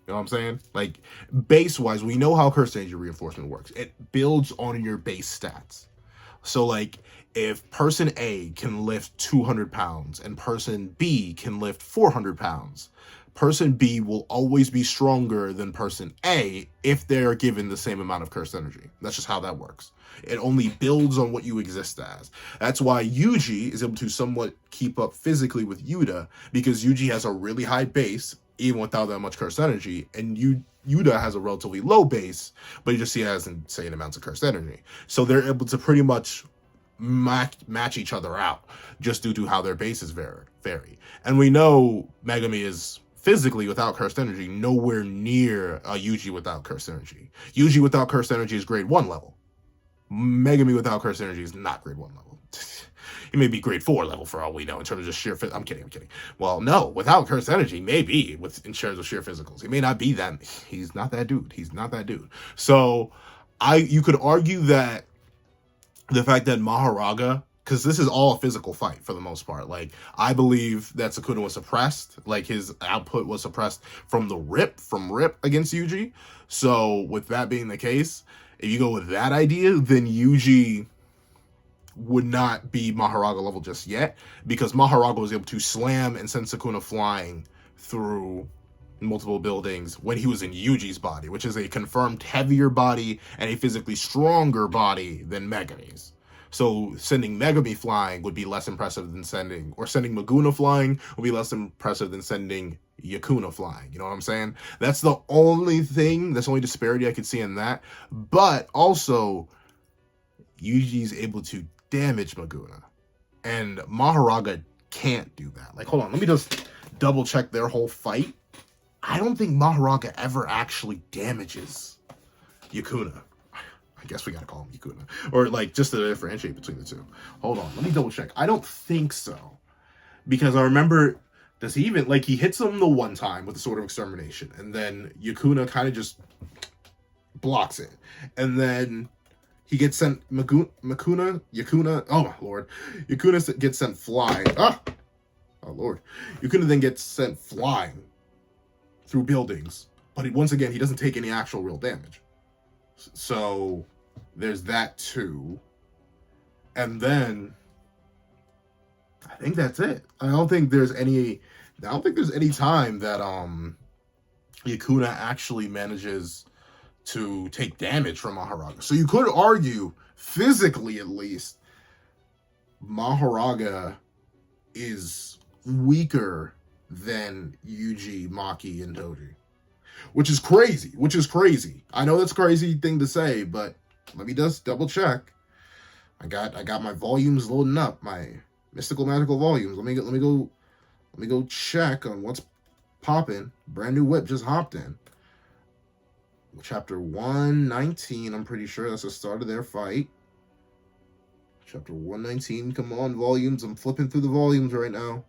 You know what I'm saying? Like, base-wise, we know how Curse Energy Reinforcement works. It builds on your base stats. So, like, if person A can lift 200 pounds and person B can lift 400 pounds, person B will always be stronger than person A if they're given the same amount of cursed energy. That's just how that works. It only builds on what you exist as. That's why Yuji is able to somewhat keep up physically with Yuta, because Yuji has a really high base, even without that much cursed energy, and Yuta has a relatively low base, but you just see it has insane amounts of cursed energy. So they're able to pretty much match each other out just due to how their bases vary. And we know Megumi is physically without cursed energy nowhere near Yuji without cursed energy. Yuji without cursed energy is grade 1 level. Megumi without cursed energy is not grade 1 level. He may be grade 4 level for all we know in terms of just sheer I'm kidding. Well, no, without cursed energy, maybe in terms of sheer physicals. He may not be that. He's not that dude. So you could argue that the fact that Mahoraga, because this is all a physical fight for the most part. Like, I believe that Sakuna was suppressed. Like, his output was suppressed from rip against Yuji. So with that being the case, if you go with that idea, then Yuji would not be Mahoraga level just yet, because Mahoraga was able to slam and send Sakuna flying through multiple buildings when he was in Yuji's body, which is a confirmed heavier body and a physically stronger body than Megumi's. So sending Megumi flying would be less impressive than sending Maguna flying would be less impressive than sending Yakuna flying. You know what I'm saying? That's the only disparity I could see in that. But also, Yuji's able to damage Maguna, and Mahoraga can't do that. Like, hold on, let me just double check their whole fight. I don't think Mahoraga ever actually damages Yakuna. I guess we gotta call him Yakuna. Or, like, just to differentiate between the two. Hold on, let me double check. I don't think so. Because I remember, does he even, like, he hits him the one time with the Sword of Extermination, and then Yakuna kind of just blocks it. And then he gets sent, Yakuna, oh my lord. Yakuna gets sent flying. Oh lord. Yakuna then gets sent flying through buildings, but once again, he doesn't take any actual real damage. So there's that too. And then I think that's it. I don't think there's any time that Yakuna actually manages to take damage from Mahoraga. So you could argue, physically at least, Mahoraga is weaker than Yuji, Maki, and Toji. Which is crazy. I know that's a crazy thing to say, but let me just double check. I got my volumes loading up, my mystical magical volumes. Let me go check on what's popping. Brand new whip just hopped in. Chapter 119, I'm pretty sure that's the start of their fight. Chapter 119, come on, volumes. I'm flipping through the volumes right now.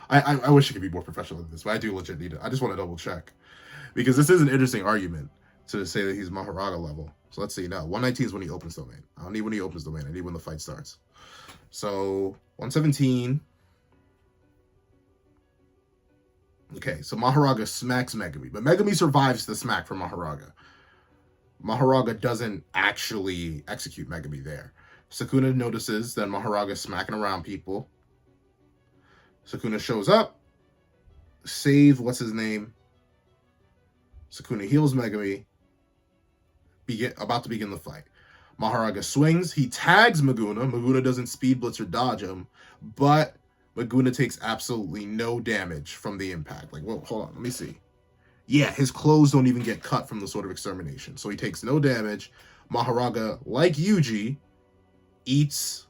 I wish I could be more professional than this, but I do legit need it. I just want to double check. Because this is an interesting argument to say that he's Mahoraga level. So let's see now. 119 is when he opens domain. I don't need when he opens domain. I need when the fight starts. So 117. Okay, so Mahoraga smacks Megumi, but Megumi survives the smack from Mahoraga. Mahoraga doesn't actually execute Megumi there. Sakuna notices that Mahoraga smacking around people. Sakuna shows up, save what's his name. Sakuna heals Megumi, about to begin the fight. Mahoraga swings, he tags Maguna. Maguna doesn't speed blitz or dodge him, but Maguna takes absolutely no damage from the impact. Like, well, hold on, let me see. Yeah, his clothes don't even get cut from the Sword of Extermination, so he takes no damage. Mahoraga, like Yuji, eats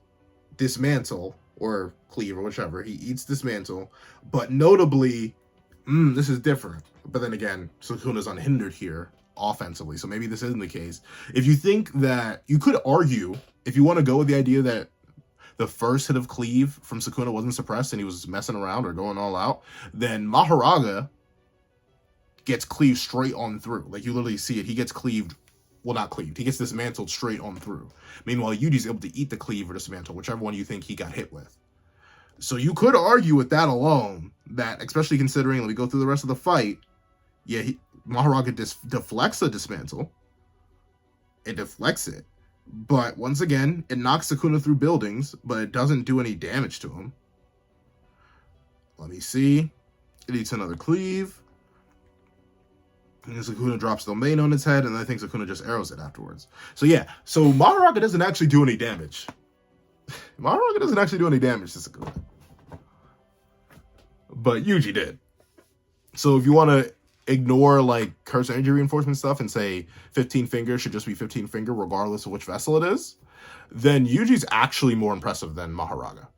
Dismantle, or Cleave, or whichever. He eats Dismantle, but notably, this is different. But then again, Sukuna's unhindered here offensively, so maybe this isn't the case. If you think that, you could argue, if you want to go with the idea that the first hit of Cleave from Sakuna wasn't suppressed and he was messing around or going all out, then Mahoraga gets cleaved straight on through. Like, you literally see it. He gets cleaved, well, not cleaved. He gets dismantled straight on through. Meanwhile, Yuji's able to eat the cleave or dismantle, whichever one you think he got hit with. So you could argue with that alone, that, especially considering, let me go through the rest of the fight, yeah, Mahoraga deflects the dismantle. It deflects it. But once again, it knocks Sakuna through buildings, but it doesn't do any damage to him. Let me see. It eats another cleave. And Sakuna drops the main on its head, and I think Sakuna just arrows it afterwards. So yeah, so Mahoraga doesn't actually do any damage. Mahoraga doesn't actually do any damage to Sakuna. But Yuji did. So if you want to ignore like curse energy reinforcement stuff and say 15 finger should just be 15 finger regardless of which vessel it is, then Yuji's actually more impressive than Mahoraga.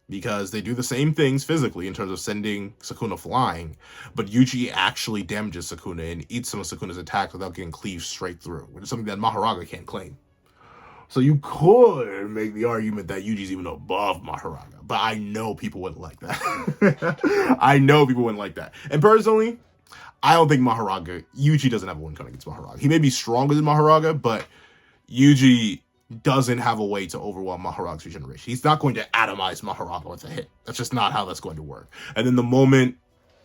Because they do the same things physically in terms of sending Sakuna flying, but Yuji actually damages Sakuna and eats some of Sakuna's attacks without getting cleaved straight through, which is something that Mahoraga can't claim. So you could make the argument that Yuji's even above Mahoraga, but I know people wouldn't like that. I know people wouldn't like that. And personally, I don't think Yuji doesn't have a win count against Mahoraga. He may be stronger than Mahoraga, but Yuji doesn't have a way to overwhelm Mahoraga's regeneration. He's not going to atomize Mahoraga with a hit. That's just not how that's going to work. And then the moment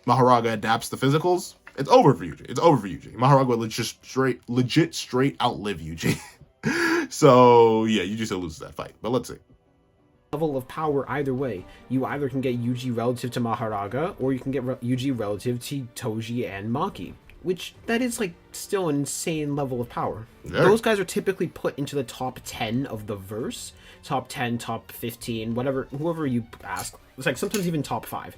Mahoraga adapts the physicals, it's over for Yuji. It's over for Yuji. Mahoraga would legit straight outlive Yuji. So yeah, Yuji still loses that fight. But let's see. Level of power either way. You either can get Yuji relative to Mahoraga, or you can get Yuji relative to Toji and Maki. Which, that is, like, still an insane level of power. Yeah. Those guys are typically put into the top 10 of the verse. Top 10, top 15, whatever, whoever you ask. It's like, sometimes even top 5.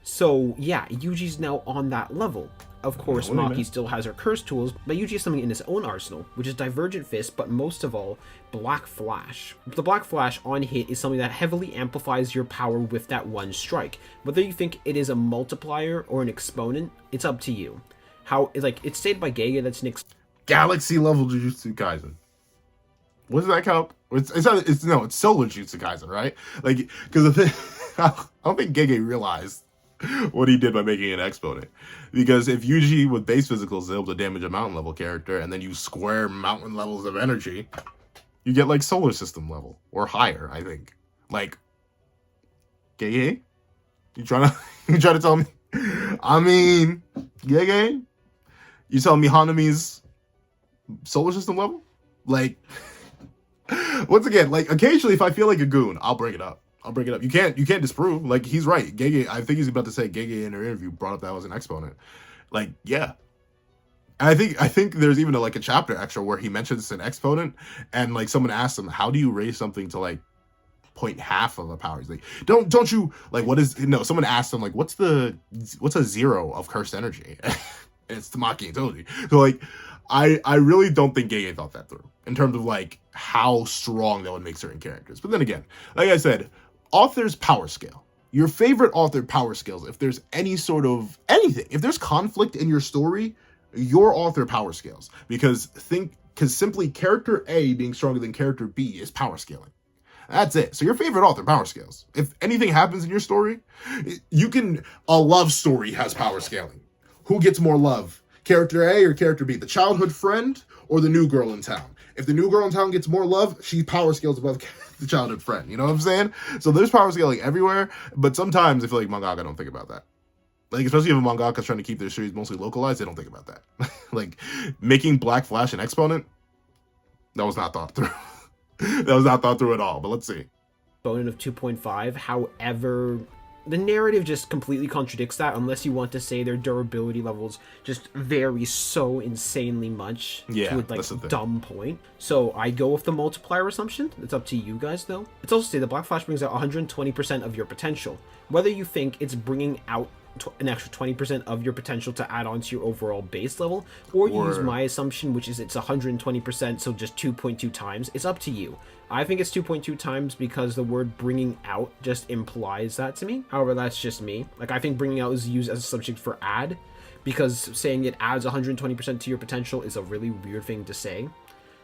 So, yeah, Yuji's now on that level. Of course, Maki still has her curse tools, but Yuji has something in his own arsenal, which is Divergent Fist, but most of all, Black Flash. The Black Flash on hit is something that heavily amplifies your power with that one strike. Whether you think it is a multiplier or an exponent, it's up to you. How, like, it's stated by Gege that's an Galaxy level Jujutsu Kaisen. What does that count? It's Solar Jujutsu Kaisen, right? Like, because the thing, I don't think Gege realized what he did by making an exponent. Because if Yuji with base physicals is able to damage a mountain level character, and then you square mountain levels of energy, you get like solar system level or higher, I think. Like, Gege? You trying to tell me? I mean, Gege? You telling me Hanami's solar system level? Like, once again, like, occasionally if I feel like a goon, I'll bring it up. You can't disprove. Like, he's right. Gege, I think he's about to say Gege in her interview brought up that was an exponent. Like, yeah. And I think there's even a chapter extra where he mentions it's an exponent, and like someone asks him, how do you raise something to like 0.5 of a power? He's like, don't you like, what is, no, someone asked him like, what's a zero of cursed energy? And it's Tamaki and Toji. So like, I really don't think Gege thought that through in terms of like how strong that would make certain characters. But then again, like I said, author's power scale. Your favorite author power scales, if there's any sort of anything, if there's conflict in your story, your author power scales. Because simply character A being stronger than character B is power scaling. That's it. So your favorite author power scales. If anything happens in your story, a love story has power scaling. Who gets more love? Character A or character B? The childhood friend or the new girl in town? If the new girl in town gets more love, she power scales above the childhood friend. You know what I'm saying? So there's power scaling everywhere, but sometimes I feel like mangaka don't think about that. Like, especially if a mangaka is trying to keep their series mostly localized, they don't think about that. Like, making Black Flash an exponent, that was not thought through. That was not thought through at all, but let's see. Exponent of 2.5. However, the narrative just completely contradicts that unless you want to say their durability levels just vary so insanely much Yeah, to a that's the thing. dumb point. So I go with the multiplier assumption. It's up to you guys though. It's also stated that Black Flash brings out 120% of your potential. Whether you think it's bringing out an extra 20% of your potential to add on to your overall base level, or you use my assumption, which is it's 120%, so just 2.2 times, it's up to you. I think it's 2.2 times because the word bringing out just implies that to me. However, that's just me. Like, I think bringing out is used as a subject for add, because saying it adds 120% to your potential is a really weird thing to say.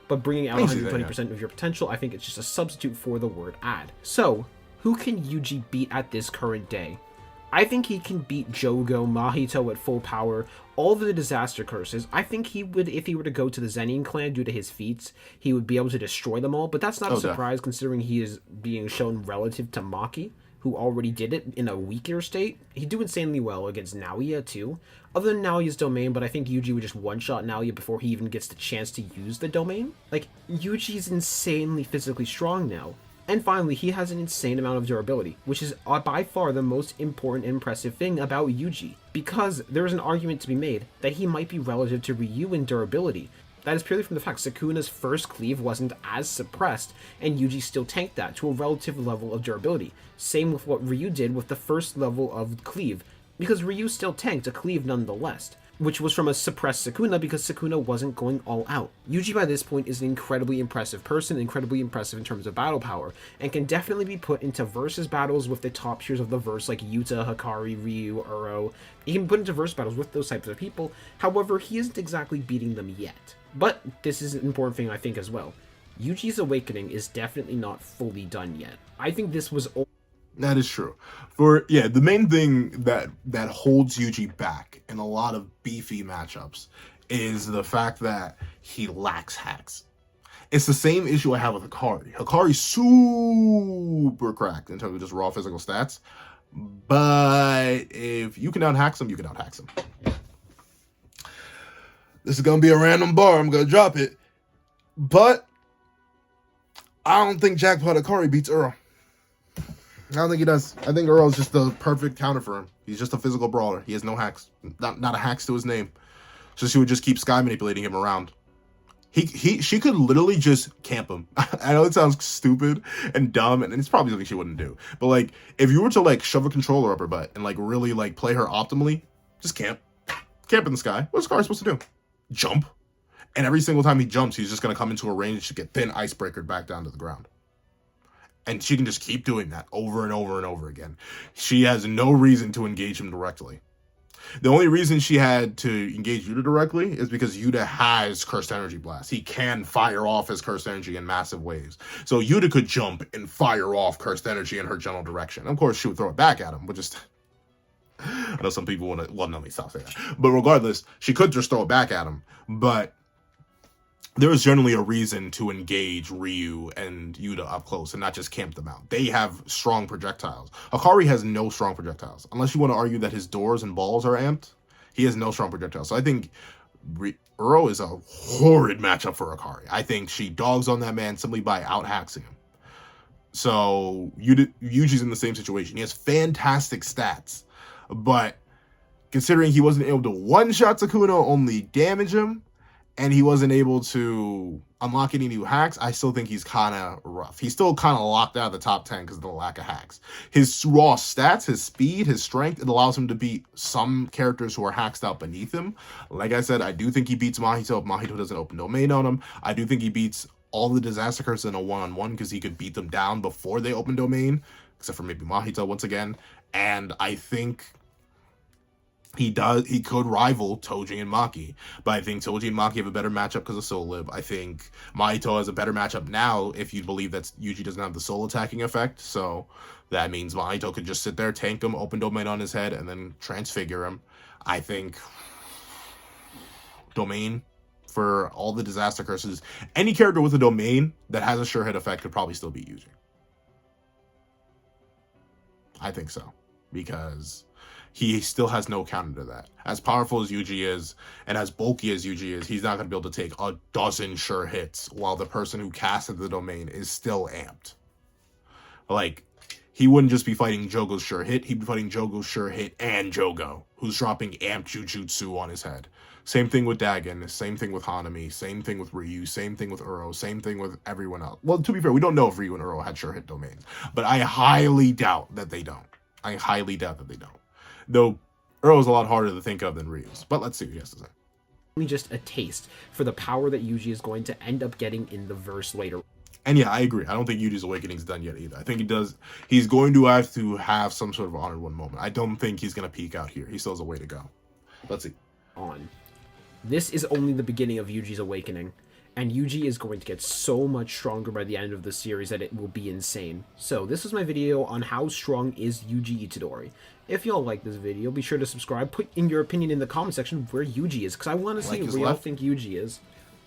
But bringing out 120% of your potential, I think it's just a substitute for the word add. So, who can Yuji beat at this current day? I think he can beat Jogo, Mahito at full power, all of the disaster curses. I think he would, if he were to go to the Zenin clan due to his feats, he would be able to destroy them all, but that's not a surprise considering he is being shown relative to Maki, who already did it in a weaker state. He'd do insanely well against Naoya too, other than Naoya's domain, but I think Yuji would just one-shot Naoya before he even gets the chance to use the domain. Like, Yuji's insanely physically strong now. And finally, he has an insane amount of durability, which is by far the most important and impressive thing about Yuji, because there is an argument to be made that he might be relative to Ryu in durability. That is purely from the fact Sakuna's first cleave wasn't as suppressed, and Yuji still tanked that to a relative level of durability. Same with what Ryu did with the first level of cleave, because Ryu still tanked a cleave nonetheless, which was from a suppressed Sakuna because Sakuna wasn't going all out. Yuji by this point is an incredibly impressive person, incredibly impressive in terms of battle power, and can definitely be put into versus battles with the top tiers of the verse like Yuta, Hikari, Ryu, Uro. He can put into verse battles with those types of people, however, he isn't exactly beating them yet. But this is an important thing I think as well. Yuji's awakening is definitely not fully done yet. I think this was that is true. The main thing that holds Yuji back in a lot of beefy matchups is the fact that he lacks hacks. It's the same issue I have with Hikari. Hikari's super cracked in terms of just raw physical stats, but if you can out-hack him, you can out-hack him. This is gonna be a random bar. I'm gonna drop it, but I don't think Jackpot Hikari beats Uro. I don't think he does. I think Earl's just the perfect counter for him. He's just a physical brawler. He has no hacks. Not a hacks to his name. So she would just keep sky manipulating him around. She could literally just camp him. I know it sounds stupid and dumb, and it's probably something she wouldn't do. But like, if you were to like shove a controller up her butt and like really like play her optimally, just camp in the sky. What's Scar supposed to do? Jump. And every single time he jumps, he's just gonna come into a range to get thin icebreakered back down to the ground. And she can just keep doing that over and over and over again. She has no reason to engage him directly. The only reason she had to engage Yuta directly is because Yuta has Cursed Energy Blast. He can fire off his Cursed Energy in massive waves. So Yuta could jump and fire off Cursed Energy in her general direction. Of course, she would throw it back at him, but just... I know some people want to... Well, no, let me stop saying that. But regardless, she could just throw it back at him. But there is generally a reason to engage Ryu and Yuta up close and not just camp them out. They have strong projectiles. Hikari has no strong projectiles. Unless you want to argue that his doors and balls are amped, he has no strong projectiles. So I think Uro is a horrid matchup for Hikari. I think she dogs on that man simply by out-haxing him. So Yuji's in the same situation. He has fantastic stats, but considering he wasn't able to one-shot Sakuna, only damage him, and he wasn't able to unlock any new hacks, I still think he's kind of rough. He's still kind of locked out of the top 10 because of the lack of hacks. His raw stats, his speed, his strength, it allows him to beat some characters who are hacked out beneath him. Like I said, I do think he beats Mahito if Mahito doesn't open domain on him. I do think he beats all the disaster curses in a one-on-one because he could beat them down before they open domain, except for maybe Mahito once again. And I think he could rival Toji and Maki, but I think Toji and Maki have a better matchup because of Soul Lib. I think Mahito has a better matchup now if you believe that Yuji doesn't have the soul attacking effect, so that means Mahito could just sit there, tank him, open domain on his head, and then transfigure him. I think domain for all the disaster curses, any character with a domain that has a sure hit effect could probably still beat Yuji. I think so, because he still has no counter to that. As powerful as Yuji is, and as bulky as Yuji is, he's not going to be able to take a dozen sure hits, while the person who casted the domain is still amped. Like, he wouldn't just be fighting Jogo's sure hit, he'd be fighting Jogo's sure hit and Jogo, who's dropping amped Jujutsu on his head. Same thing with Dagon, same thing with Hanami, same thing with Ryu, same thing with Uro, same thing with everyone else. Well, to be fair, we don't know if Ryu and Uro had sure hit domains, but I highly doubt that they don't. I highly doubt that they don't. Though Uro's a lot harder to think of than Ryu's. But let's see what he has to say. Only just a taste for the power that Yuji is going to end up getting in the verse later. And yeah, I agree. I don't think Yuji's awakening's done yet either. I think he's going to have some sort of honored one moment. I don't think he's going to peak out here. He still has a way to go. Let's see. This is only the beginning of Yuji's awakening, and Yuji is going to get so much stronger by the end of the series that it will be insane. So this is my video on how strong is Yuji Itadori. If y'all like this video, be sure to subscribe. Put in your opinion in the comment section where Yuji is, because I want to see where y'all think Yuji is.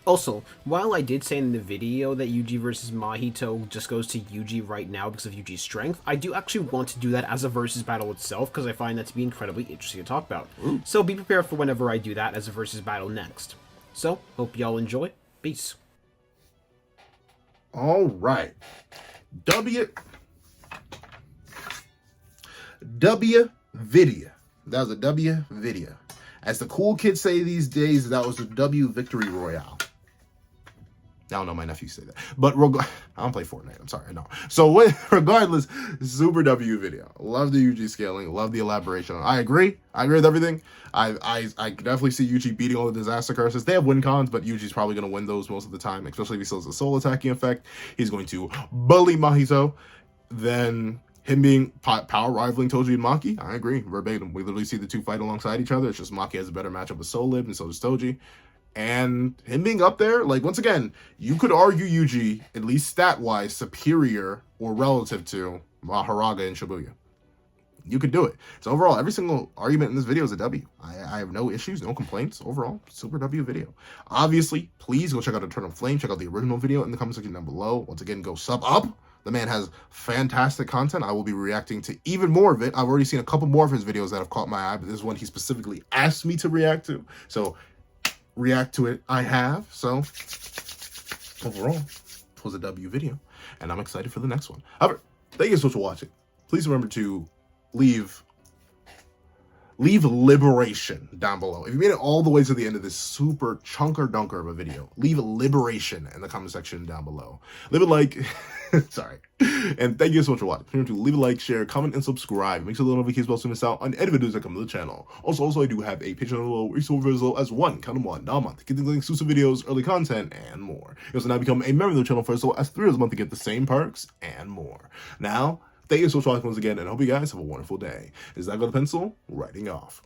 Also, while I did say in the video that Yuji versus Mahito just goes to Yuji right now because of Yuji's strength, I do actually want to do that as a versus battle itself because I find that to be incredibly interesting to talk about. So be prepared for whenever I do that as a versus battle next. So, hope y'all enjoy. Peace. All right. W video. That was a W video. As the cool kids say these days, that was a W victory royale. I don't know, my nephews say that. But I don't play Fortnite. I'm sorry, no. So regardless, super W video. Love the Yuji scaling. Love the elaboration. I agree. I agree with everything. I can definitely see Yuji beating all the disaster curses. They have win cons, but Yuji's probably going to win those most of the time, especially if he still has a soul attacking effect. He's going to bully Mahito. Then him being power rivaling Toji and Maki, I agree, verbatim. We literally see the two fight alongside each other. It's just Maki has a better matchup with Soul Lib, and so does Toji. And him being up there, like, once again, you could argue Yuji, at least stat-wise, superior or relative to Mahoraga and Shibuya. You could do it. So overall, every single argument in this video is a W. I have no issues, no complaints. Overall, super W video. Obviously, please go check out Eternal Flame. Check out the original video in the comment section down below. Once again, go sub up. The man has fantastic content. I will be reacting to even more of it. I've already seen a couple more of his videos that have caught my eye, but this is one he specifically asked me to react to. So, react to it, I have. So, overall, it was a W video, and I'm excited for the next one. However, thank you so much for watching. Please remember to leave liberation down below. If you made it all the way to the end of this super chunker dunker of a video, leave liberation in the comment section down below. Leave a like, sorry. And thank you so much for watching. Remember to leave a like, share, comment, and subscribe. Make sure the notifications bell to miss out on any videos that come to the channel. Also, I do have a Patreon below where you so visible as one, count them one, a month, getting exclusive videos, early content, and more. You also now become a member of the channel for as low as $3 a month to get the same perks and more. Now, thank you so much for watching once again, and I hope you guys have a wonderful day. Is that got a pencil? Writing off.